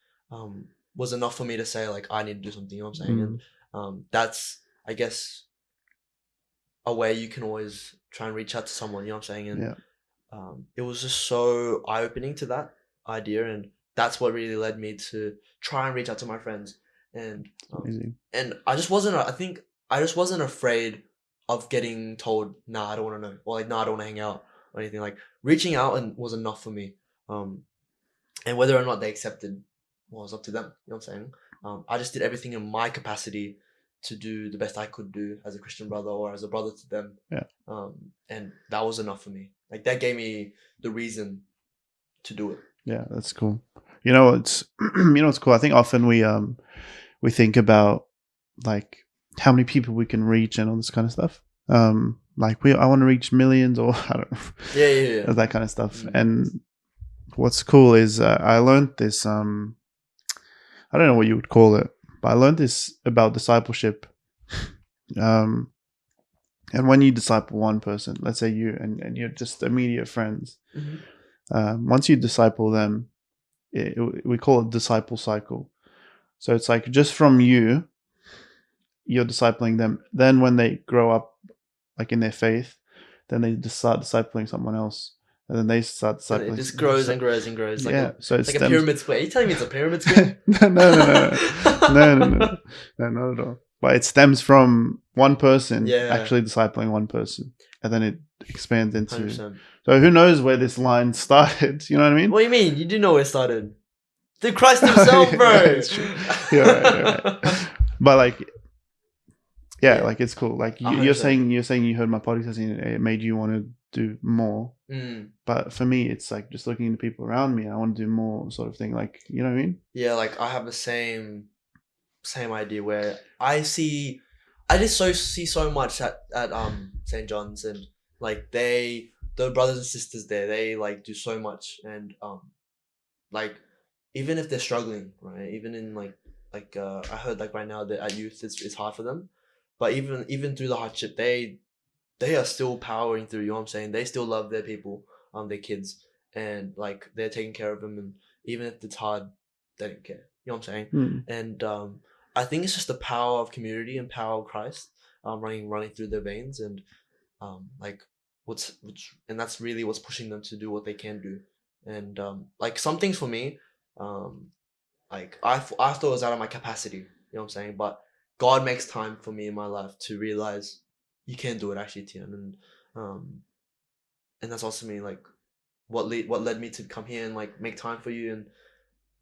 was enough for me to say like I need to do something, you know what I'm saying? And that's, I guess, a way you can always try and reach out to someone, you know what I'm saying? And it was just so eye-opening to that idea, and that's what really led me to try and reach out to my friends. And I just wasn't afraid of getting told, nah, I don't want to know, or like, nah, I don't want to hang out or anything. Like, reaching out and was enough for me. And whether or not they accepted was up to them, you know what I'm saying? I just did everything in my capacity to do the best I could do as a Christian brother or as a brother to them. And that was enough for me. Like, that gave me the reason to do it. Yeah, that's cool. You know, it's it's cool. I think often we think about like how many people we can reach and all this kind of stuff. Like I want to reach millions, or I don't know. Yeah. That kind of stuff. And what's cool is I learned this. I don't know what you would call it, but I learned this about discipleship. And when you disciple one person, let's say you and you're just immediate friends, once you disciple them, we call it disciple cycle. So it's like just from you're discipling them. Then when they grow up, like in their faith, then they just start discipling someone else, and then they start discipling. It just grows and grows and grows. So it's like a pyramid scheme. Are you telling me it's a pyramid scheme? No, not at all. But it stems from one person actually discipling one person, and then it expands into. 100%. So who knows where this line started? You know what I mean? What do you mean? You do know where it started. Through Christ Himself, bro. You're right. But like. Yeah, like it's cool. Like you're saying you heard my podcast and it made you want to do more. But for me, it's like just looking at the people around me. I want to do more, sort of thing. Like, you know what I mean? Yeah, like I have the same idea where I see so much at St. John's, and like the brothers and sisters there, they like do so much, and like even if they're struggling, right? Even in like I heard like right now that at youth it's hard for them. But even through the hardship, they are still powering through, you know what I'm saying? They still love their people, their kids, and like they're taking care of them, and even if it's hard, they don't care. You know what I'm saying? And I think it's just the power of community and power of Christ running through their veins, and like and that's really what's pushing them to do what they can do. And like some things for me, like I thought it was out of my capacity, you know what I'm saying? But God makes time for me in my life to realize you can do it actually, Tian, and that's also me like what led me to come here and like make time for you and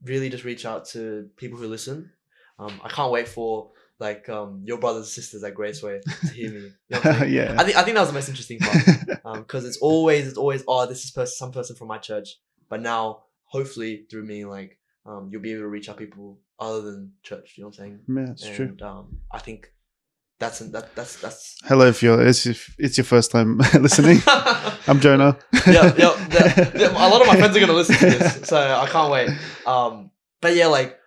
really just reach out to people who listen. I can't wait for like your brothers and sisters at Graceway to hear me. You know what I'm saying? Yeah. I think that was the most interesting part because it's always this is some person from my church, but now hopefully through me like you'll be able to reach out people other than church, you know what I'm saying? Yeah, it's true. I think that's hello, if it's your first time listening. I'm Jonah. A lot of my friends are gonna listen to this, so I can't wait. But yeah, like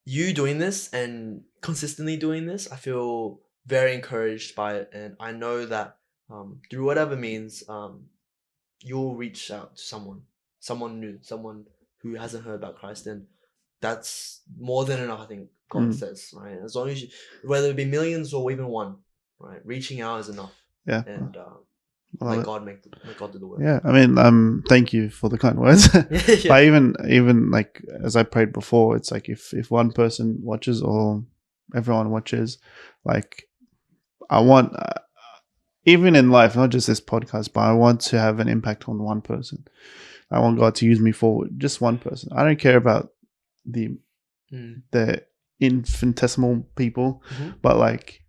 you doing this and consistently doing this, I feel very encouraged by it, and I know that through whatever means, you'll reach out to someone new, someone who hasn't heard about Christ, and that's more than enough. I think God says, right? As long as you, whether it be millions or even one, right? Reaching out is enough. Yeah. And let God do the work. Yeah, I mean, thank you for the kind words. Yeah. But even like as I prayed before, it's like if one person watches or everyone watches, like I want, even in life, not just this podcast, but I want to have an impact on one person. I want God to use me for just one person. I don't care about the infinitesimal people, but like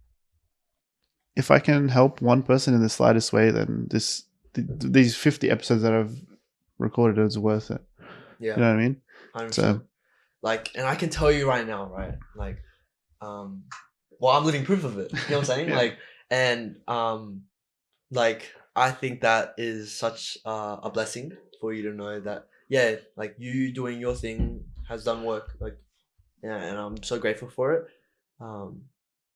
if I can help one person in the slightest way, then these 50 episodes that I've recorded is worth it. Yeah, you know what I mean. 100%. So, like, and I can tell you right now, right? Like, well, I'm living proof of it. You know what I'm saying? Yeah. Like, and like I think that is such a blessing for you to know that. Yeah, like you doing your thing has done work. Like, yeah, and I'm so grateful for it.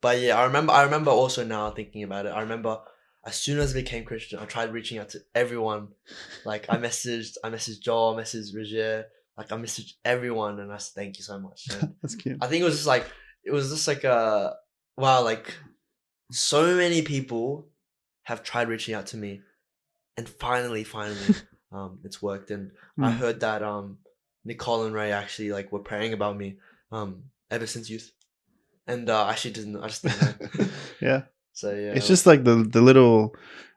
But yeah, I remember also now thinking about it. I remember as soon as I became Christian, I tried reaching out to everyone. Like I messaged Joel, I messaged Roger, like I messaged everyone, and I said thank you so much. And that's cute. I think it was just like a wow, like so many people have tried reaching out to me, and finally, it's worked. And I heard that Nicole and Ray actually like were praying about me ever since youth. And I just didn't know. Yeah. So yeah. It's just like the little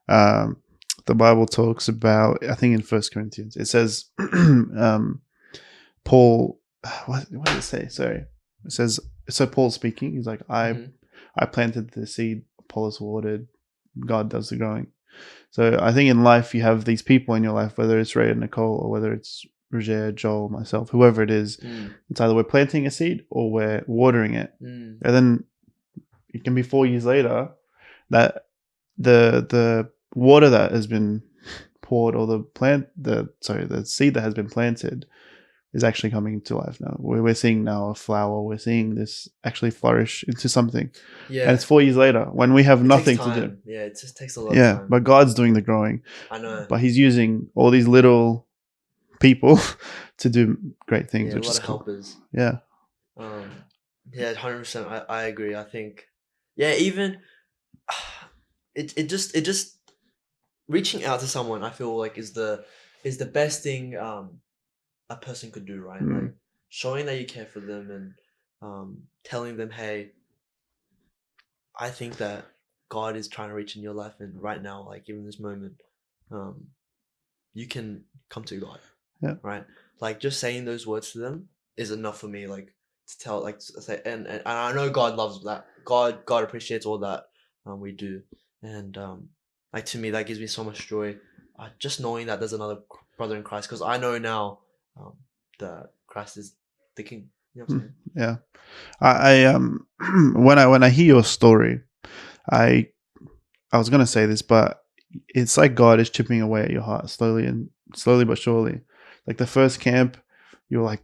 the Bible talks about, I think in 1 Corinthians, it says Paul, what did it say? Sorry. It says, so Paul's speaking, he's like, I planted the seed, Apollos watered, God does the growing. So I think in life you have these people in your life, whether it's Ray and Nicole or whether it's Roger, Joel, myself, whoever it is, it's either we're planting a seed or we're watering it. And then it can be 4 years later that the water that has been poured or the seed that has been planted is actually coming to life now. We're seeing now a flower. We're seeing this actually flourish into something. Yeah. And it's 4 years later when we have nothing to do. Yeah, it just takes a lot of time. But God's doing the growing. I know. But he's using all these little people to do great things, which is cool. Helpers. Yeah. Yeah, 100%. I agree. I think, yeah, even it just reaching out to someone, I feel like is the best thing a person could do, right? Like showing that you care for them and telling them, hey, I think that God is trying to reach in your life, and right now, like even this moment, you can come to God. Yeah. Right. Like just saying those words to them is enough for me. Like to tell, like to say, and I know God loves that. God appreciates all that we do, and like to me that gives me so much joy. Just knowing that there's another brother in Christ, because I know now that Christ is the King. You know what I'm saying? Yeah. I when I hear your story, I was gonna say this, but it's like God is chipping away at your heart slowly but surely. Like the first camp, you were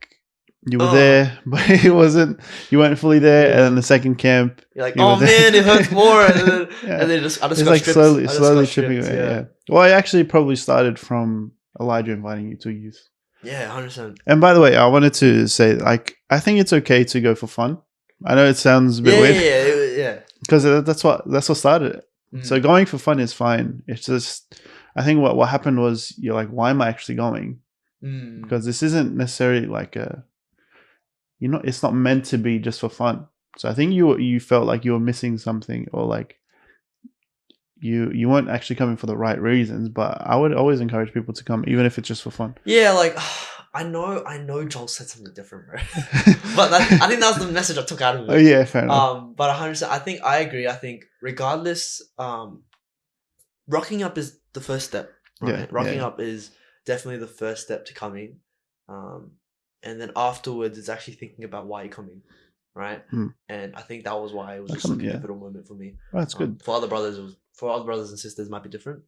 there, but it wasn't. You weren't fully there, and then the second camp, you're like, oh man, it hurts more, and then I just it's like slowly chipping away. Yeah. Well, I actually probably started from Elijah inviting you to youth. Yeah, 100%. And by the way, I wanted to say, like, I think it's okay to go for fun. I know it sounds a bit weird. Yeah. Because that's what started it. So going for fun is fine. It's just, I think what happened was you're like, why am I actually going? Because this isn't necessarily like it's not meant to be just for fun. So I think you felt like you were missing something, or like you weren't actually coming for the right reasons. But I would always encourage people to come, even if it's just for fun. Yeah, like I know Joel said something different, bro. But I think that was the message I took out of it. Oh yeah, fair enough. But 100%, I think I agree. I think regardless, rocking up is the first step. Right? Yeah, rocking up is definitely the first step to coming, and then afterwards it's actually thinking about why you're coming, right? And I think that was why it was just like a pivotal moment for me. Oh, that's good. For other brothers and sisters, it might be different,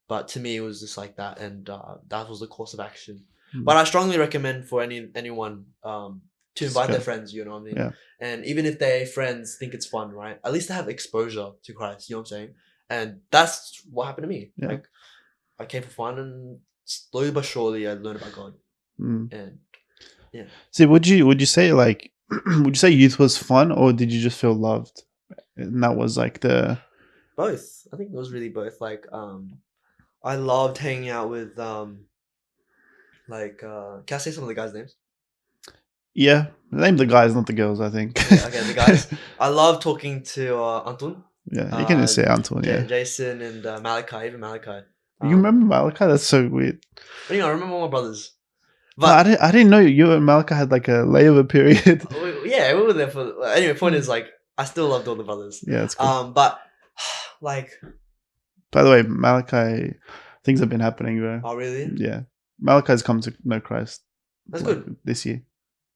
but to me it was just like that, and that was the course of action. Mm. But I strongly recommend for anyone to Just invite go. their friends, you know what I mean? Yeah. And even if their friends think it's fun, right? At least they have exposure to Christ, you know what I'm saying? And that's what happened to me. Yeah. Like, I came for fun, and slowly but surely I learned about God. Mm. And yeah. See, would you say like would you say youth was fun, or did you just feel loved? And that was like the Both. I think it was really both. Like, I loved hanging out with can I say some of the guys' names? yeah. Name the guys, not the girls. I think. Yeah, okay, the guys. I love talking to Antun, Yeah, you can just say Anton. Yeah. Jason, and Malachi. Even Malachi. You remember Malachi? That's so weird. But, I remember my brothers. No, But I didn't know you and Malachi had like a layover period. yeah, we were there for. Anyway, point is, like, I still loved all the brothers. Yeah, it's cool. But like, By the way, Malachi, things have been happening, bro. oh really? Yeah, Malachi's come to know Christ. That's like, good. This year.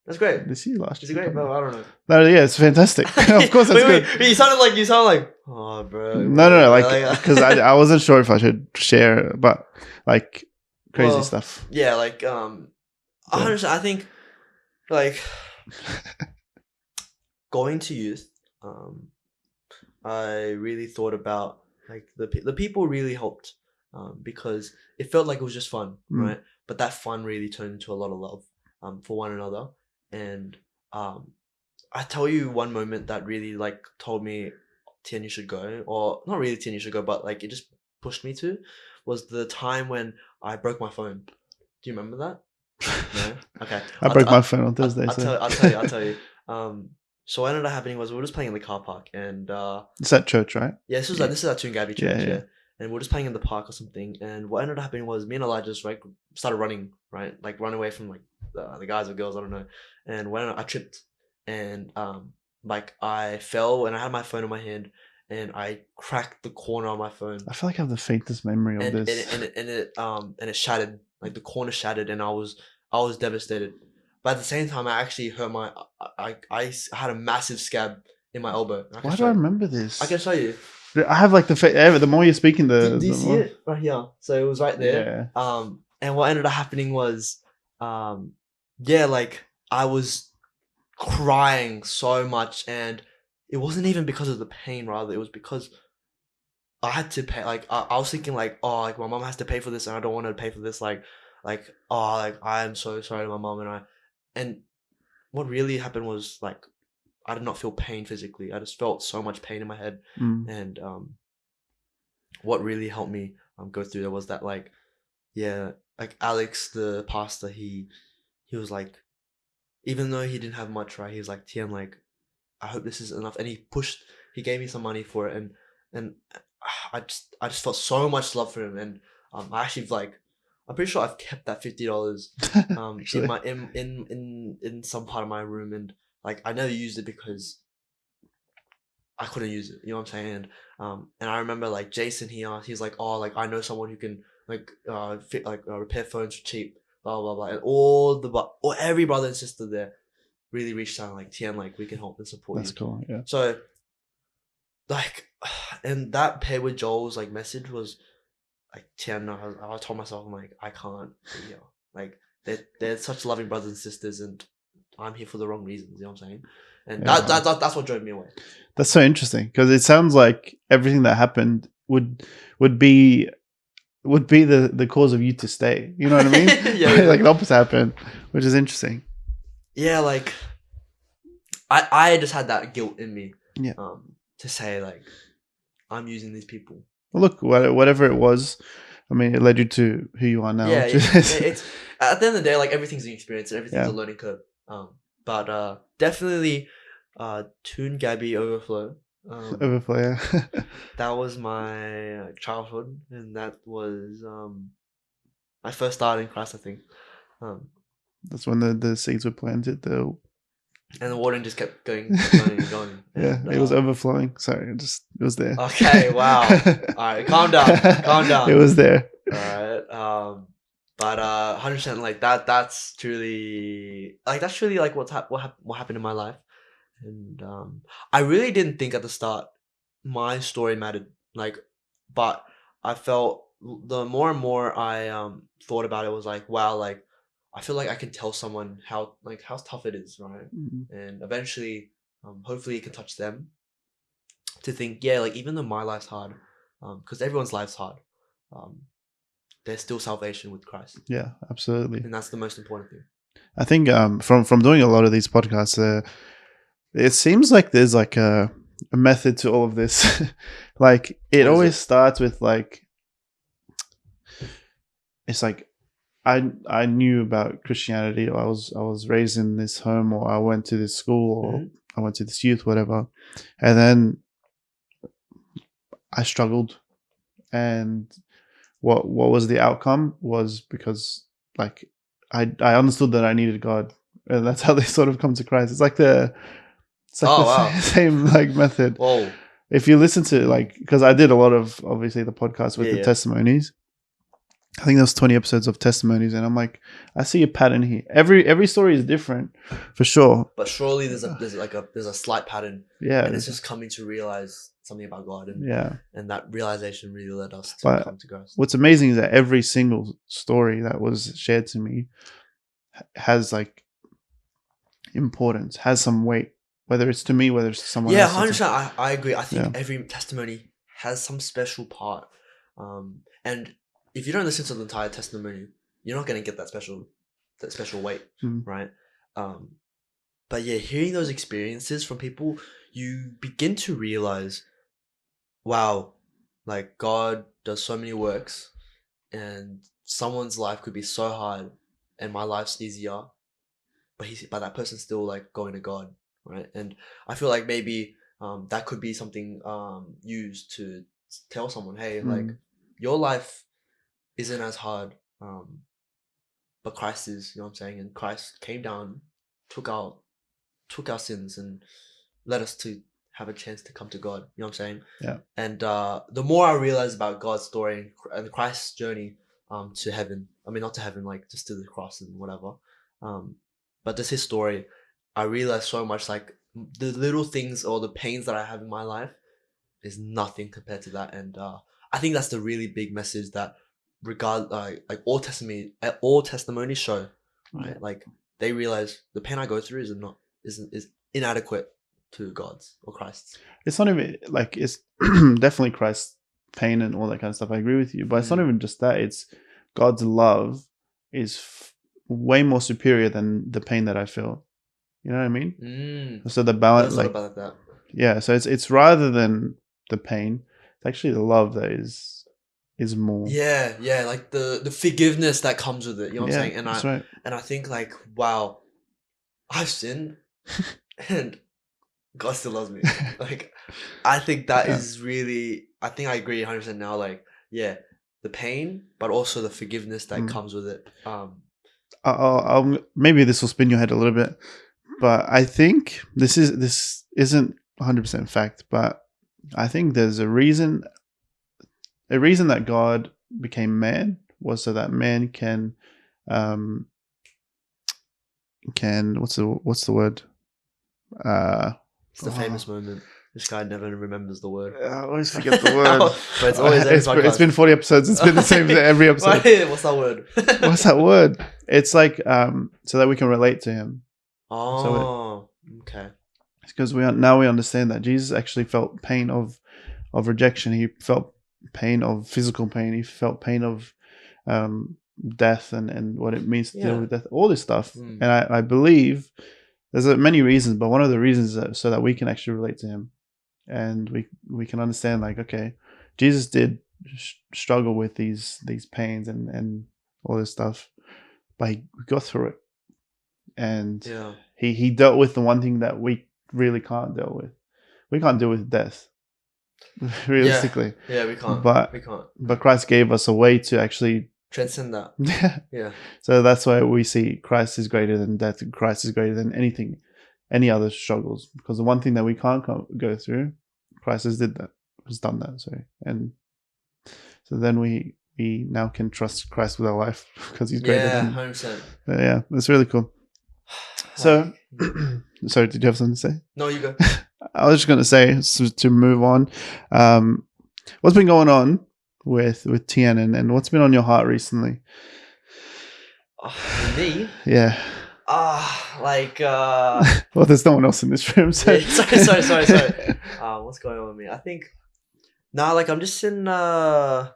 That's great. This year, last Is year. it great? Bro, I don't know. No, yeah, it's fantastic. Of course, that's good. Wait, you sounded like, oh, bro. No, like because I wasn't sure if I should share, but like crazy stuff. Yeah, like 100%. I think like going to youth, I really thought about like the people really helped, because it felt like it was just fun, right? But that fun really turned into a lot of love for one another. And I tell you one moment that really like told me, Tian, you should go, or not really Tian, you should go, but like it just pushed me to, was the time when I broke my phone. Do you remember that? No? Okay. I broke my phone on Thursday. I'll tell you. So what ended up happening was we were just playing in the car park, and it's at church, right? yeah, this is at Toon Gabby church, Yeah. And we're just playing in the park or something, and what ended up happening was me and Elijah just like started running, right? Like run away from like the guys or girls, I don't know. And when I tripped, and like I fell, and I had my phone in my hand, and I cracked the corner of my phone. I feel like I have the faintest memory of this. And it shattered, like the corner shattered, and I was devastated. But at the same time, I actually hurt I had a massive scab in my elbow. Why do I remember this? I can show you. I have like the more you're speaking, Do you see it right here? So it was right there. Yeah. And what ended up happening was, like I was crying so much, and it wasn't even because of the pain. Rather, it was because I had to pay. Like I was thinking, like, oh, like my mom has to pay for this, and I don't want her to pay for this. Like I am so sorry to my mom, and what really happened was like I did not feel pain physically. I just felt so much pain in my head, and what really helped me go through that was that like Alex, the pastor, he was like, even though he didn't have much, right? He was like, Tian, like, I hope this is enough, and he gave me some money for it, and I just felt so much love for him, and I actually like. I'm pretty sure I've kept that $50 in my in some part of my room, and like I never used it because I couldn't use it. You know what I'm saying? And I remember like Jason, he's like, oh, like I know someone who can like repair phones for cheap, blah blah blah, and every brother and sister there really reached out like, Tian, like we can help and support you. That's cool. Yeah. So like, and that paired with Joel's like message was. Like, Tian, no, I told myself, I'm like, I can't, like, they're such loving brothers and sisters, and I'm here for the wrong reasons, you know what I'm saying? And that's what drove me away. That's so interesting, because it sounds like everything that happened would be the cause of you to stay. You know what I mean? Yeah. Like the opposite happened, which is interesting. Yeah, like, I just had that guilt in me. Yeah. To say, like, I'm using these people. Well, look, whatever it was, I mean, it led you to who you are now. Yeah, it's at the end of the day, like everything's an experience and everything's a learning curve. But definitely, Toon Gabby Overflow. Overflow, yeah. That was my childhood, and that was my first start in class, I think. That's when the seeds were planted. And the watering just kept going and going. Yeah, it was overflowing. Sorry, it was there. Okay, wow. All right, calm down. It was there. All right. But 100% like that's truly like what happened in my life. And I really didn't think at the start my story mattered. Like, but I felt the more and more I thought about it, was like, wow, like I feel like I can tell someone how tough it is, right? And eventually, hopefully, it can touch them to think, yeah, like even though my life's hard, because everyone's life's hard, um, there's still salvation with Christ, Yeah, absolutely. and that's the most important thing. I think from doing a lot of these podcasts, it seems like there's like a method to all of this. Like it always starts with like, it's like I knew about Christianity. I was raised in this home, or I went to this school, or I went to this youth, whatever, and then I struggled, and what was the outcome was because like I understood that I needed God, and that's how they sort of come to Christ. It's like the same like method. Whoa. If you listen to like, because I did a lot of obviously the podcast with the testimonies. I think there was 20 episodes of testimonies, and I'm like, I see a pattern here. Every story is different, for sure. But surely there's a slight pattern. Yeah, and it's just coming to realize something about God, and that realization really led us to come to Christ. What's amazing is that every single story that was shared to me has like importance, has some weight, whether it's to me, whether it's to someone else. Yeah, 100%. I agree. I think every testimony has some special part, and if you don't listen to the entire testimony, you're not going to get that special weight, right? But yeah, hearing those experiences from people, you begin to realize, wow, like God does so many works, and someone's life could be so hard, and my life's easier, but that person's still like going to God, right? And I feel like maybe that could be something used to tell someone, hey, like your life isn't as hard, but Christ is, you know what I'm saying? And Christ came down, took our sins, and led us to have a chance to come to God, you know what I'm saying? Yeah. And the more I realize about God's story and Christ's journey to heaven, I mean, not to heaven, like just to the cross and whatever, but just his story, I realize so much, like the little things or the pains that I have in my life is nothing compared to that. And I think that's the really big message that like all testimonies show, right? Like they realize the pain I go through is inadequate to God's or Christ's. It's not even like, it's definitely Christ's pain and all that kind of stuff. I agree with you, but it's not even just that. It's God's love is way more superior than the pain that I feel. You know what I mean? So the balance, like about that. Yeah. So it's rather than the pain, it's actually the love that is more. Yeah, like the forgiveness that comes with it. You know what I'm saying? And and I think like, wow, I've sinned, and God still loves me. Like, I think that is really. I think I agree 100% now. Like, yeah, the pain, but also the forgiveness that comes with it. I'll maybe this will spin your head a little bit, but I think this isn't 100% fact, but I think there's a reason. A reason that God became man was so that man can what's the word? It's the famous moment. This guy never remembers the word. I always forget the word. But it's always it's been 40 episodes. It's been the same every episode. What's that word? What's that word? It's like so that we can relate to him. Oh, okay. It's because we understand that Jesus actually felt pain of rejection. He felt pain of physical pain. He felt pain of death and what it means to deal with death. All this stuff. And I believe there's many reasons, but one of the reasons is so that we can actually relate to him, and we can understand, like, okay, Jesus did struggle with these pains and all this stuff, but he got through it, and he dealt with the one thing that we really can't deal with. We can't deal with death, realistically. Yeah, we can't. But Christ gave us a way to actually transcend that. Yeah. So that's why we see Christ is greater than death, and Christ is greater than any other struggles, because the one thing that we can't go through, Christ has done that. Sorry. And so then we now can trust Christ with our life because he's greater than 100%. Yeah, that's really cool. So sorry, did you have something to say? No, you go. I was just going to say, to move on, what's been going on with Tian, and what's been on your heart recently? Me? Yeah. Well, there's no one else in this room. So. Yeah, sorry. What's going on with me? I think like I'm just in my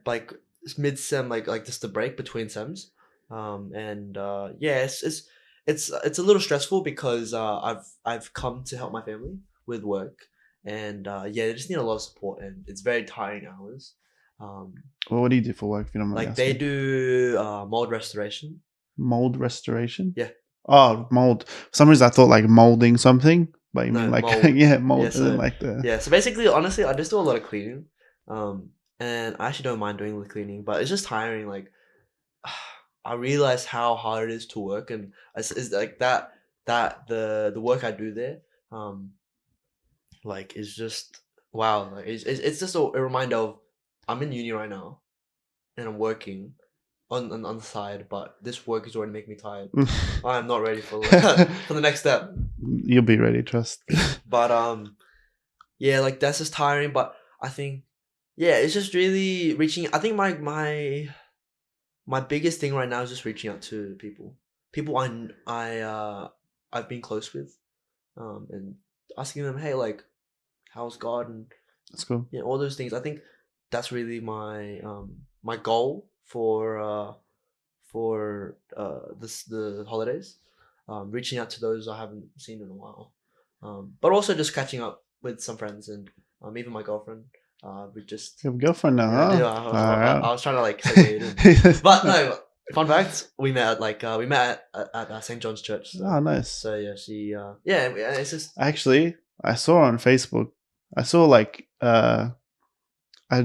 like mid-sem, like just the break between sems. Yeah, it's a little stressful because I've come to help my family with work, and yeah, they just need a lot of support, and it's very tiring hours. Well, what do you do for work, if you don't mind Like they asking? do mold restoration. Mold restoration? Yeah. Oh, mold. For some reason I thought like molding something, but you No, mean like mold. yeah, mold. Yeah, As in so- like the Yeah, so basically, honestly, I just do a lot of cleaning, and I actually don't mind doing the cleaning, but it's just tiring. Like, I realize how hard it is to work, and it's like that the work I do there, like is just wow. Like it's just a reminder of I'm in uni right now, and I'm working on the side, but this work is already making me tired. I am not ready for for the next step. You'll be ready, trust. But yeah, like that's just tiring. But I think yeah, it's just really reaching. I think my biggest thing right now is just reaching out to people I've been close with, and asking them, hey, like, how's God, and That's cool. yeah, all those things. I think that's really my my goal for the holidays, reaching out to those I haven't seen in a while, but also just catching up with some friends, and even my girlfriend. We just You have a girlfriend now, yeah, I huh? do. I was trying to like segue it in. But no, fun fact, we met at St. John's Church. So, Oh, nice. so yeah, she yeah, it's just Actually, I saw on Facebook. I saw like I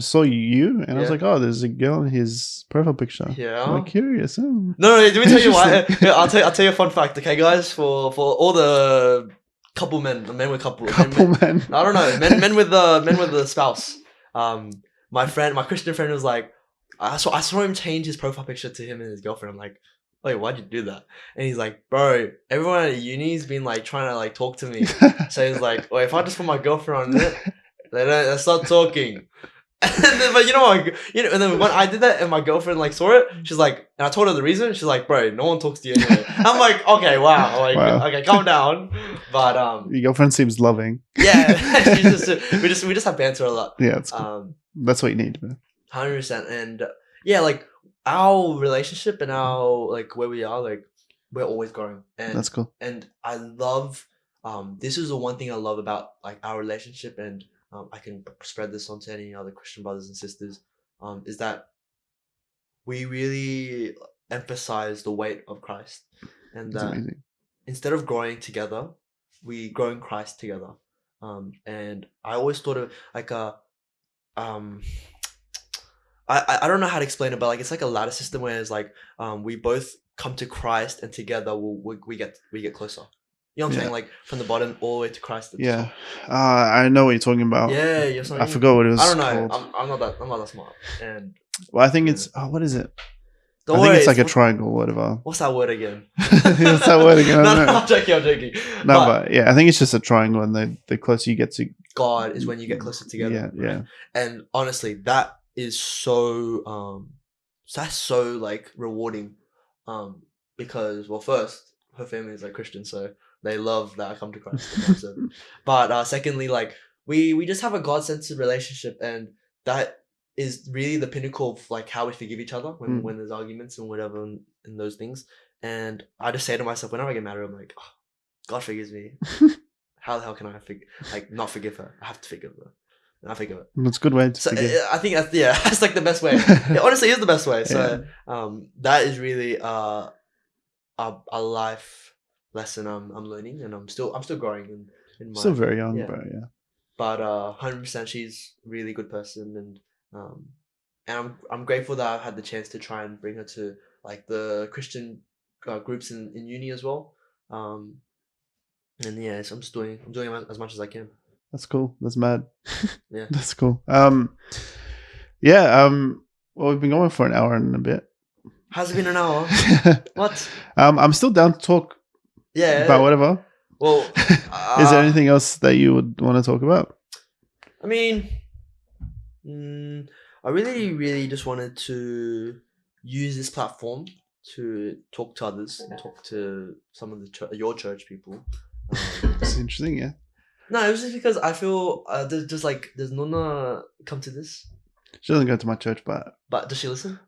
saw you, and I was Yeah. like, oh, there's a girl in his profile picture. Yeah. I'm like, curious. Huh? No, let me tell you why. Interesting. Yeah, I'll tell you a fun fact, okay, guys. For all the men with couple, Man. I don't know, men with the spouse. My Christian friend was like, I saw him change his profile picture to him and his girlfriend. I'm like, wait, why'd you do that? And he's like, bro, everyone at uni's been like trying to like talk to me. So he's like, wait, if I just put my girlfriend on it, they start talking. And then, but and then when I did that and my girlfriend like saw it, she's like, and I told her the reason, she's like, bro, no one talks to you anyway. I'm like, okay, wow, like, Wow. okay, calm down. But Your girlfriend seems loving. yeah, she's just we just have banter a lot. Yeah, that's cool. That's what you need, man. 100%. And yeah, like our relationship and our like where we are, like we're always growing. And That's cool. And I love this is the one thing I love about like our relationship, and I can spread this on to any other Christian brothers and sisters, is that we really emphasize the weight of Christ, and That's that amazing. instead of growing together, we grow in Christ together. And I always thought of like a I don't know how to explain it, but like it's like a ladder system where it's like we both come to Christ, and together we get closer. You know what I'm saying? Like from the bottom all the way to Christ. At the Yeah. top. I know what you're talking about. Yeah, you're saying. I forgot what it was I don't know. called. I'm not that smart. And Well, I think it's what is it? don't I think worry, it's like a triangle, whatever. What's that word again? What's that word again? I No, don't know. I'm joking. No, but yeah, I think it's just a triangle, and the closer you get to God is when you get closer together. Yeah, right? yeah. And honestly, that is so that's so like rewarding, because well, first her family is like Christian, so they love that I come to Christ. But secondly, like we just have a God-centered relationship, and that is really the pinnacle of like how we forgive each other when there's arguments and whatever and those things. And I just say to myself whenever I get mad at her, I'm like, oh, God forgives me. How the hell can I not forgive her? I have to forgive her. And I forgive it. That's a good way to So forgive. I think that's like the best way. It honestly is the best way. So that is really a life lesson I'm learning, and I'm still growing in my Still very young, yeah. but yeah. But 100% she's a really good person, and I'm grateful that I've had the chance to try and bring her to like the Christian groups in uni as well. And yeah, so I'm doing as much as I can. That's cool. That's mad. Yeah. That's cool. Yeah, well, we've been going for an hour and a bit. Has it been an hour? What? I'm still down to talk about whatever. Well, is there anything else that you would want to talk about? I mean, I really just wanted to use this platform to talk to others and talk to some of your church people. It's interesting, yeah. No, it was just because I feel does Nona come to this? She doesn't go to my church, but does she listen?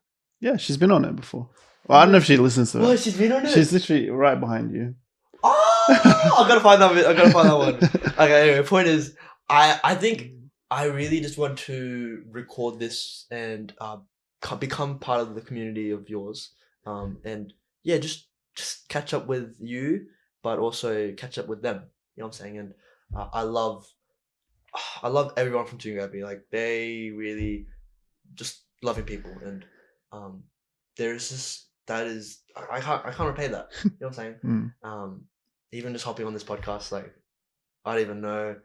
Yeah, she's been on it before. Well, I don't know if she listens to it. What? She's been on it? She's literally right behind you. Oh! I gotta find that one. Okay, anyway, point is, I think I really just want to record this and become part of the community of yours. And yeah, just catch up with you, but also catch up with them. You know what I'm saying? And I love everyone from Tungabi. Like, they really just loving people, and there's just I can't repay that. You know what I'm saying? Even just hopping on this podcast, like, I don't even know,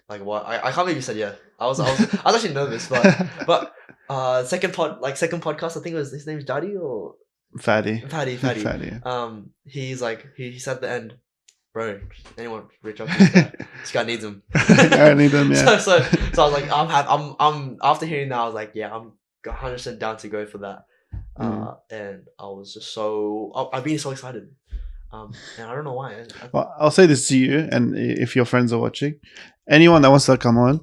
like, what I can't believe you said yeah. I was actually nervous, but second podcast, I think it was, his name's Daddy or Fatty. He's like, he said at the end, bro, anyone reach out to this guy. This guy needs him. I need them, yeah. So I was like, I'm after hearing that, I was like, yeah, I'm 100% down to go for that. And I was just I've been so excited. And I don't know why. Well, I'll say this to you, and if your friends are watching, anyone that wants to come on,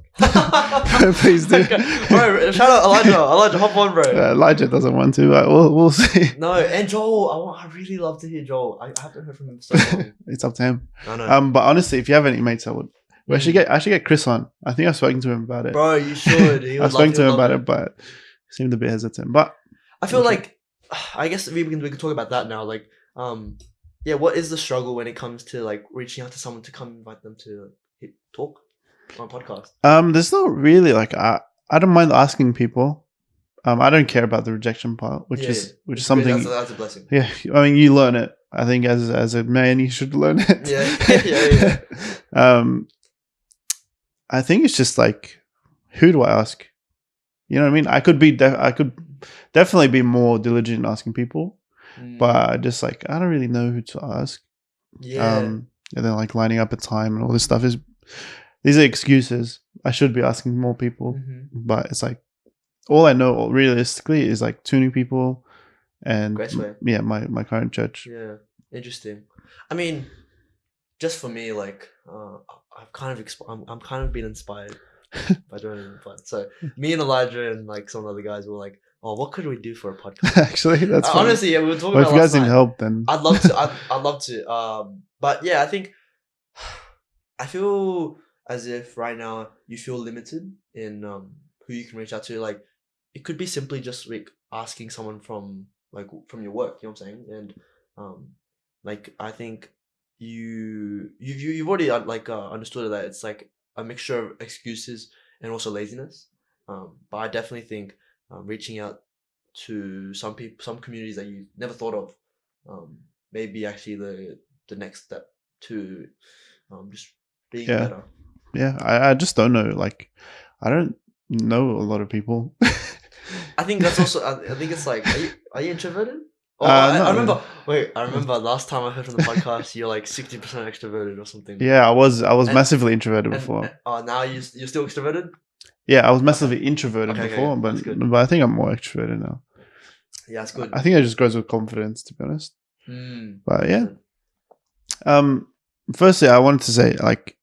please do. Okay. Bro, shout out Elijah, hop on, bro. Elijah doesn't want to, but we'll see. No, and Joel, I really love to hear Joel. I haven't heard from him so long. It's up to him. I know. But honestly, if you have any mates, I should get Chris on. I think I've spoken to him about it. Bro, you should. I've spoken to him about it, but he seemed a bit hesitant. But I feel like, I guess we can talk about that now. Like, yeah, what is the struggle when it comes to like reaching out to someone to come invite them to talk on a podcast? There's not really like I don't mind asking people. I don't care about the rejection part, which is something. That's a blessing. Yeah, I mean, you learn it. I think as a man, you should learn it. Yeah. I think it's just like, who do I ask? You know what I mean? I could definitely be more diligent in asking people. But I just like, I don't really know who to ask. Yeah. And then like lining up a time and all this stuff these are excuses. I should be asking more people, but it's like, all I know realistically is like 2 new people and my current church. Yeah. Interesting. I mean, just for me, like, I'm kind of been inspired by Jonah And The Pod. So me and Elijah and like some other guys were like, oh, what could we do for a podcast? Actually, that's funny. Honestly, yeah, we were talking about if you guys need help, then I'd love to. I'd love to. But yeah, I feel as if right now you feel limited in who you can reach out to. Like, it could be simply just like asking someone from your work. You know what I'm saying? And like, I think you've already understood that it's like a mixture of excuses and also laziness. But I definitely think reaching out to some people, some communities that you never thought of, maybe actually the next step to just being better. Yeah, I just don't know. Like, I don't know a lot of people. I think that's also. I think it's like, are you introverted? Oh, no. I remember last time I heard from the podcast, you're like 60% extroverted or something. Yeah, I was massively introverted before. Now you're still extroverted? Yeah, I was massively introverted before, but I think I'm more extroverted now. Yeah, that's good. I think it just goes with confidence, to be honest. But yeah. Firstly, I wanted to say, like,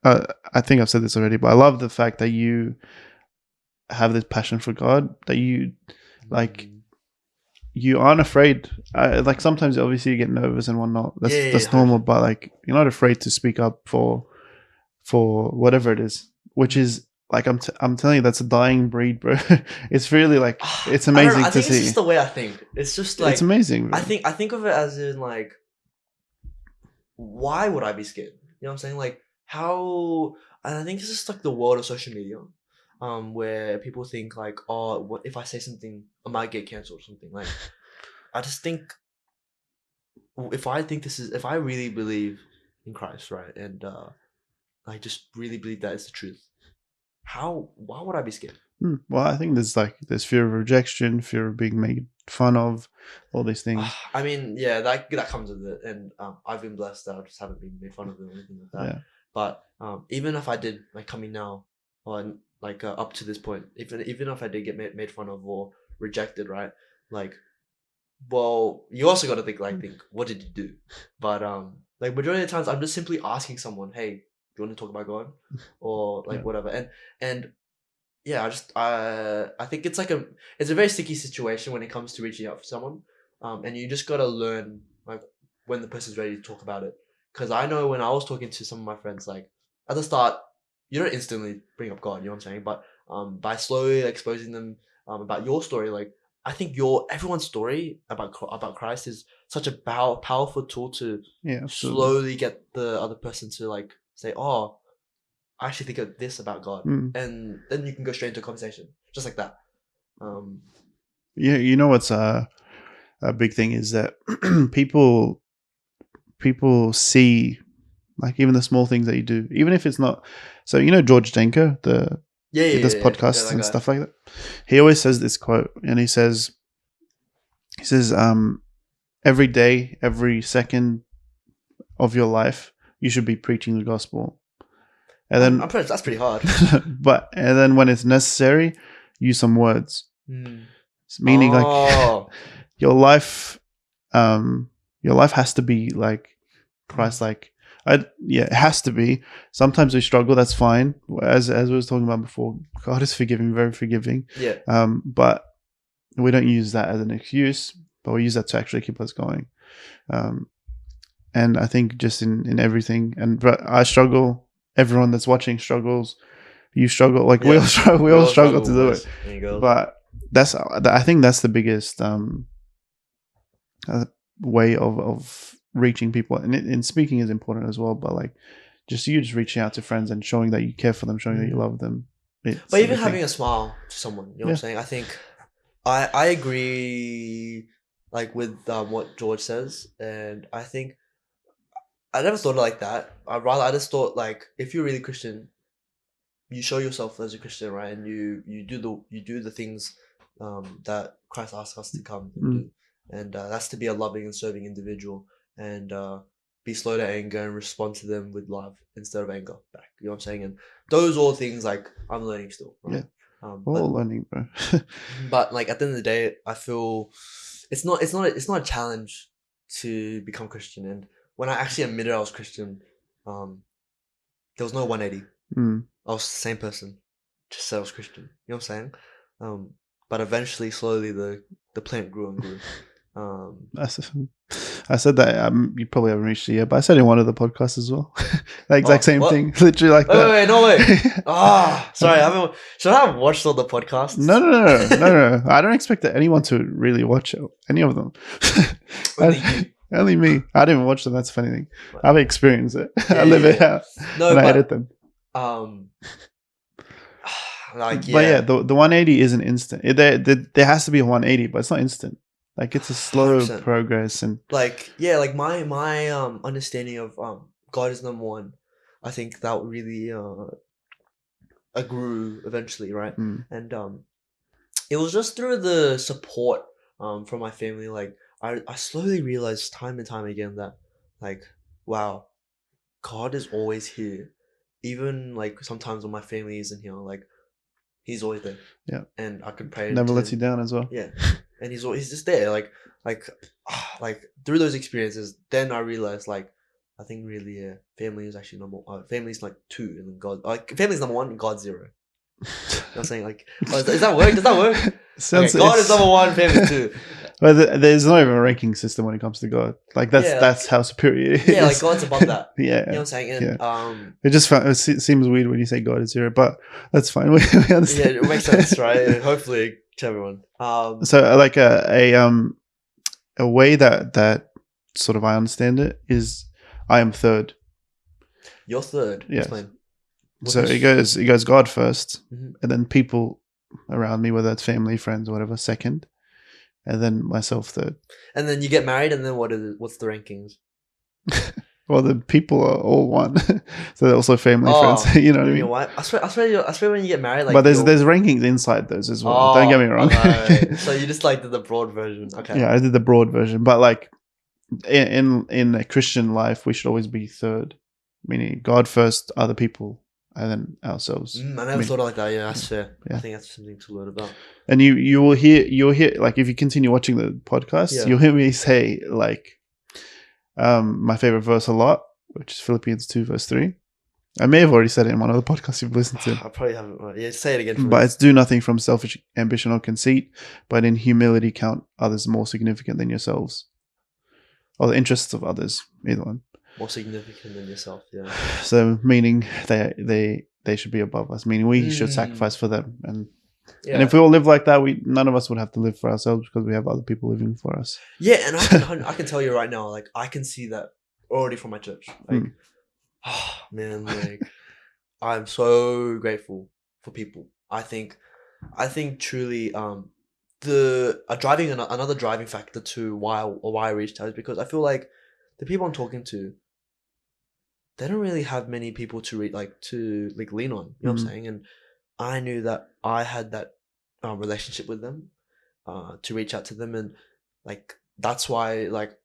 I think I've said this already, but I love the fact that you have this passion for God, that you like. You aren't afraid. Like, sometimes obviously you get nervous and whatnot. That's normal, but like, you're not afraid to speak up for whatever it is, which is like, I'm telling you, that's a dying breed, bro. It's really like, it's amazing to see. It's just the way I think. It's just like, it's amazing. Bro. I think of it as in like, why would I be scared? You know what I'm saying? Like, how? And I think it's just like the world of social media. Where people think like, oh, what if I say something, I might get cancelled or something. Like, I just think, if I really believe in Christ, right, and I just really believe that it's the truth, why would I be scared? Well, I think there's fear of rejection, fear of being made fun of, all these things. I mean, yeah, that comes with it, and I've been blessed that I just haven't been made fun of or anything like that. Yeah. But even if I did, like, coming now, or like up to this point, even if I did get made fun of or rejected, right? Like, well, you also got to think what did you do? But like majority of the times, I'm just simply asking someone, hey, do you want to talk about God, or like whatever, and yeah, I think it's it's a very sticky situation when it comes to reaching out for someone, and you just gotta learn like when the person's ready to talk about it. Because I know when I was talking to some of my friends, like at the start, you don't instantly bring up God, you know what I'm saying? But by slowly exposing them about your story, like I think everyone's story about Christ is such a powerful tool to slowly get the other person to like say, oh, I actually think of this about God, and then you can go straight into a conversation, just like that. Yeah, you know what's a big thing is that people see like even the small things that you do, even if it's not. So you know George Denker, he does podcasts and stuff like that. He always says this quote, and he says, every day, every second of your life, you should be preaching the gospel. And then that's pretty hard. and then when it's necessary, use some words. Meaning like your life has to be like Christ-like. It has to be. Sometimes we struggle. That's fine. As we was talking about before, God is forgiving, very forgiving. Yeah. But we don't use that as an excuse, but we use that to actually keep us going. And I think just in everything, but I struggle. Everyone that's watching struggles. You struggle. Like we all struggle. We all struggle to do it. But I think that's the biggest way of reaching people, and speaking is important as well. But like, just reaching out to friends and showing that you care for them, showing that you love them. But even having a smile to someone, you know what I'm saying? I think I agree, like with what George says, and I think I never thought it like that. I just thought like if you're really Christian, you show yourself as a Christian, right? And you do the things that Christ asks us to come and do, and that's to be a loving and serving individual, and be slow to anger and respond to them with love instead of anger back. You know what I'm saying? And those are all things like I'm learning still. Right? Yeah, we're all learning, bro. But like at the end of the day, I feel it's not a challenge to become Christian. And when I actually admitted I was Christian, there was no 180. I was the same person, just said I was Christian. You know what I'm saying? But eventually, slowly, the plant grew and grew. I said that you probably haven't reached it yet, but I said in one of the podcasts as well. The exact same thing, literally like that. Wait, no way. Sorry, should I have watched all the podcasts? No. I don't expect anyone to really watch any of them. Only me. I didn't watch them. That's the funny thing. I've experienced it. I live it out. I edit them. But yeah, the 180 isn't instant. There has to be a 180, but it's not instant. Like it's a slow 100%. Progress, and like my understanding of God is number one. I think that really I grew eventually, right? And it was just through the support from my family. Like I slowly realized time and time again that like, wow, God is always here. Even like sometimes when my family isn't here, like he's always there. Yeah. And I can pray. Never lets you down as well. Yeah. And he's just there. Like through those experiences, then I realized like I think really family is actually family's like 2 and then God family's number 1 and God's 0. You know what I'm saying? Like does that work? Does that work? God is number 1, family 2. But there's not even a ranking system when it comes to God. Like that's how superior it is. Yeah, like God's above that. Yeah. You know what I'm saying? And it seems weird when you say God is 0, but that's fine. We understand. Yeah, it makes sense, right? Hopefully to everyone. So like a way that sort of I understand it is I am third. You're third. Yeah. So it goes God first, and then people around me, whether it's family, friends, or whatever, second, and then myself third. And then you get married, and then what's the rankings? Well, the people are all one, so they're also family, friends. You know what I mean? What? I swear when you get married, like, but there's rankings inside those as well. Don't get me wrong. Right. So you just like did the broad version, okay? Yeah, I did the broad version, but like in a Christian life, we should always be third, meaning God first, other people and then ourselves. I never thought of it like that. Yeah, that's fair. Yeah. I think that's something to learn about. And you'll hear like if you continue watching the podcast, you'll hear me say like my favorite verse a lot, which is Philippians 2 verse 3. I may have already said it in one of the podcasts you've listened to. I probably haven't. Yeah, say it again for me. But it's do nothing from selfish ambition or conceit, but in humility count others more significant than yourselves. Or the interests of others, either one. More significant than yourself, yeah. So meaning they should be above us, meaning we should sacrifice for them. And if we all live like that, none of us would have to live for ourselves because we have other people living for us. Yeah, and I can tell you right now, like I can see that already from my church. Like, oh man, like I'm so grateful for people. I think truly another driving factor to why I reached out is because I feel like the people I'm talking to, they don't really have many people to lean on. You know what I'm saying? And I knew that I had that relationship with them, to reach out to them, and like that's why, like,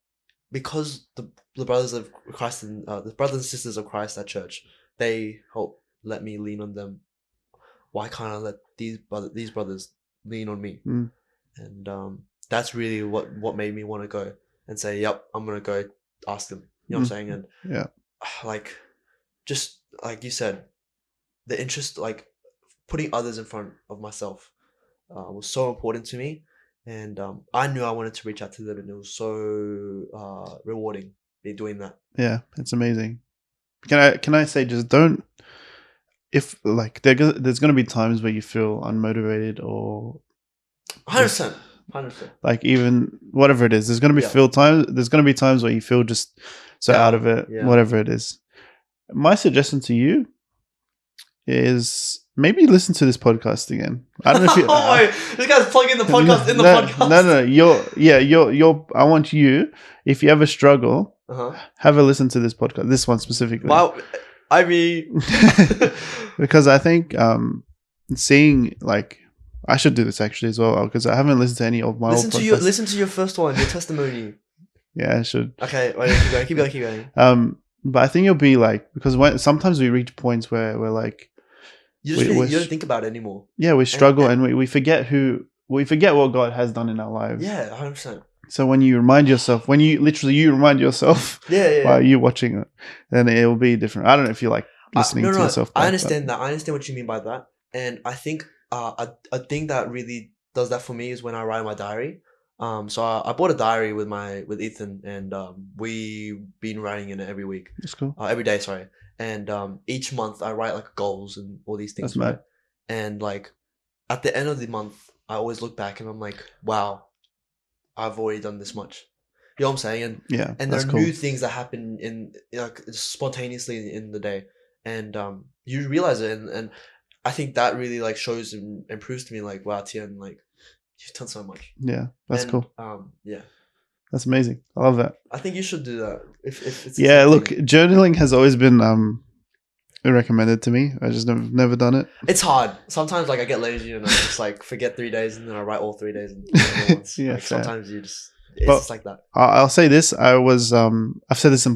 because the brothers of Christ and the brothers and sisters of Christ at church, they help let me lean on them. Why can't I let these brothers lean on me? And that's really what made me want to go and say, yep, I'm gonna go ask them. You know what I'm saying? And like, just like you said, the interest, like putting others in front of myself, was so important to me. And I knew I wanted to reach out to them, and it was so rewarding me doing that. Yeah, it's amazing. Can I say, just don't, if like there's going to be times where you feel unmotivated or 100%. Like even whatever it is, there's going to be there's going to be times where you feel just so out of it, whatever it is. My suggestion to you is maybe listen to this podcast again. I don't know if you. This guy's plugging the podcast in the podcast. No. You're. I want you. If you ever struggle, have a listen to this podcast. This one specifically. Wow, I mean, because I think seeing like. I should do this actually as well because I haven't listened to any of my old podcasts. Listen to your first one, your testimony. Yeah, I should. Okay, wait, keep going. But I think you'll be like, because sometimes we reach points where we're like, you don't think about it anymore. Yeah, we struggle and we forget what God has done in our lives. Yeah, 100%. So when you remind yourself, while you watching it, then it will be different. I don't know if you like listening to yourself. I understand that. I understand what you mean by that, and I think. A thing that really does that for me is when I write my diary. So I bought a diary with Ethan, and we've been writing in it every week. That's cool. Every day, sorry. And each month I write like goals and all these things. That's mad. And like at the end of the month, I always look back and I'm like, wow, I've already done this much. You know what I'm saying? And and there are new things that happen in like spontaneously in the day, and you realize it, and I think that really like shows and proves to me like, wow, Tian, like you've done so much. Yeah, that's cool. Yeah, that's amazing. I love that. I think you should do that. If it's look, journaling has always been recommended to me. I just never done it. It's hard. Sometimes like I get lazy and I just like forget 3 days and then I write all 3 days and once. Yeah, like, sometimes you just just like that. I'll say this. I've said this in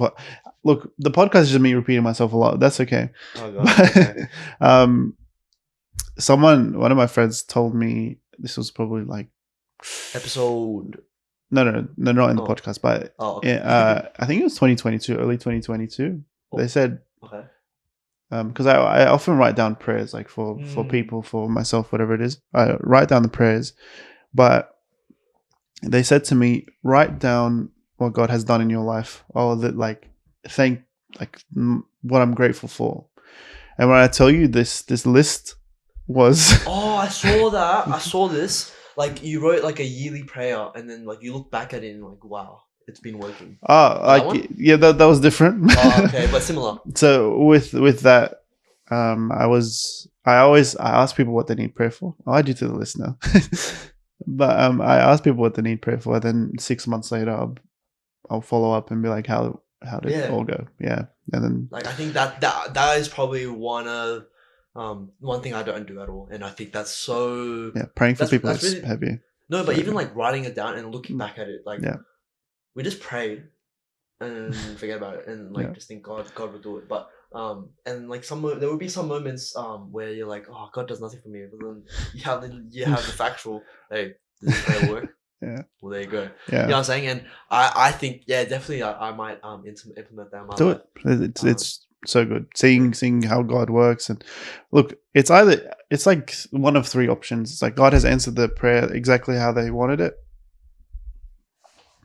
look, the podcast is just me repeating myself a lot. That's okay. Oh god. Okay. One of my friends told me, this was probably like episode. No, not in the podcast, but okay. I think it was 2022, early 2022. They said, because I often write down prayers, like for people, for myself, whatever it is. I write down the prayers, but they said to me, write down what God has done in your life, or that what I'm grateful for. And when I tell you this list was I saw that. I saw this. Like you wrote like a yearly prayer, and then like you look back at it and like, wow, it's been working. That was different. Okay, but similar. So with that, I ask people what they need prayer for. I'll add you to the list now. But I ask people what they need prayer for. Then 6 months later, I'll follow up and be like, how did it all go? Yeah, and then like I think that is probably one thing I don't do at all, and I think that's so. Yeah, praying for people is really heavy. No, but even like writing it down and looking back at it, like we just pray and forget about it, and like just think God will do it. But And like there will be some moments where you're like, oh, God does nothing for me, but then you have the factual, hey, does this prayer work? Yeah. Well, there you go. Yeah. You know what I'm saying? And I think, yeah, definitely I might implement that in my Do life. it. It's so good. Seeing how God works. And look, it's like one of three options. It's like God has answered the prayer exactly how they wanted it.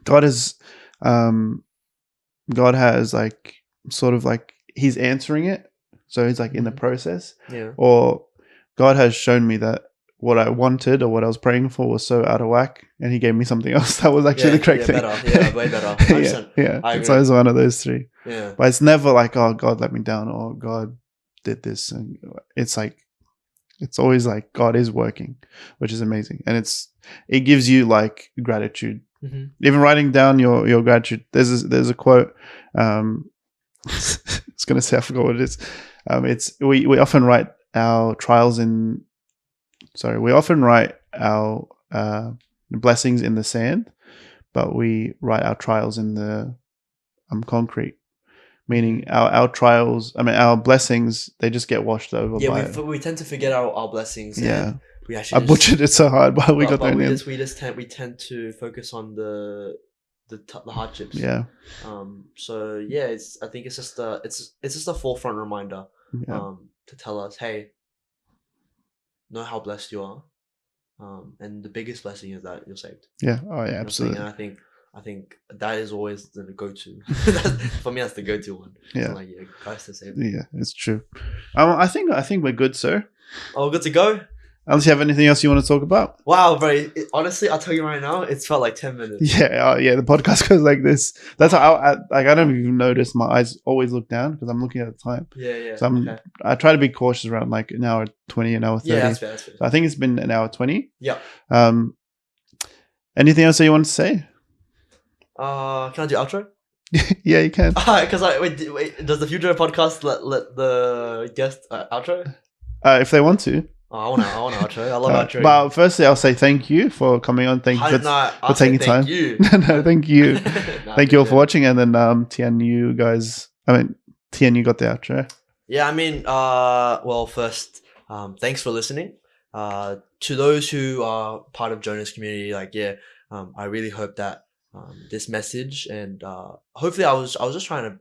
God has like sort of like he's answering it. So he's like in the process. Yeah. Or God has shown me that what I wanted or what I was praying for was so out of whack, and he gave me something else that was actually the correct thing. Better. Yeah, way better. yeah. I It's agree. always one of those three. Yeah. But it's never like, oh, God let me down, or God did this. And it's like, it's always like God is working, which is amazing. And it gives you like gratitude. Mm-hmm. Even writing down your gratitude. There's a quote. It's gonna say, I forgot what it is. It's we often write our trials in. Sorry, we often write our blessings in the sand, but we write our trials in the concrete. Meaning our trials, our blessings, they just get washed over. Yeah, we tend to forget our blessings. Yeah, and we actually butchered it so hard, but we got there. We tend to focus on the hardships. Yeah. So yeah, I think it's just a forefront reminder. Yeah. To tell us, hey, know how blessed you are, and the biggest blessing is that you're saved. Yeah. Oh yeah, absolutely. And I think that is always the go-to. For me, that's the go-to one. Yeah. So like, yeah, Christ has saved. Yeah, it's true. I think we're good, sir. Oh, good to go. Unless you have anything else you want to talk about. Wow, bro. Honestly, I'll tell you right now, it's felt like 10 minutes. Yeah. Yeah. The podcast goes like this. That's how I don't even notice. My eyes always look down because I'm looking at the time. Yeah. So I try to be cautious around like an hour 20, an hour 30. Yeah, that's fair. So I think it's been an hour 20. Yeah. Anything else that you want to say? Can I do outro? Yeah, you can. Because wait, does the Future podcast let the guest outro? If they want to. Oh, I want to outro. I love outro. But firstly, I'll say thank you for coming on. Thank you for taking time. You. No, thank you. Thank you all for watching. And then Tian, you got the outro. Yeah, well, first, thanks for listening. To those who are part of Jonah's community, I really hope that this message and hopefully I was just trying to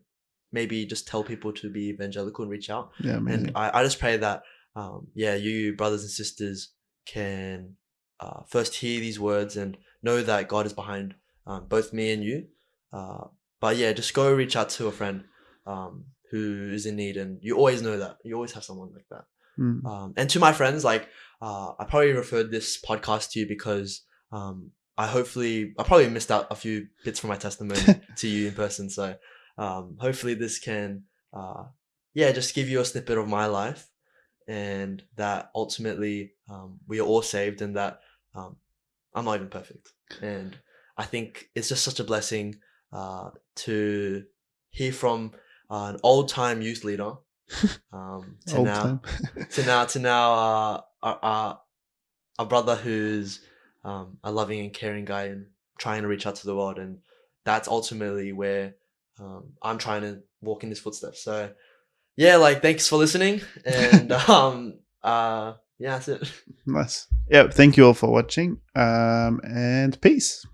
maybe just tell people to be evangelical and reach out. Yeah, amazing. And I just pray that you brothers and sisters can first hear these words and know that God is behind both me and you. But yeah, just go reach out to a friend who is in need, and you always know that you always have someone like that. And to my friends, I probably referred this podcast to you because I probably missed out a few bits from my testimony to you in person. So hopefully this can just give you a snippet of my life, and that ultimately we are all saved, and that I'm not even perfect. And I think it's just such a blessing to hear from an old time youth leader to now a brother who's a loving and caring guy and trying to reach out to the world. And that's ultimately where I'm trying to walk in his footsteps. So yeah, thanks for listening, and that's it. Nice. Yeah, thank you all for watching, and peace.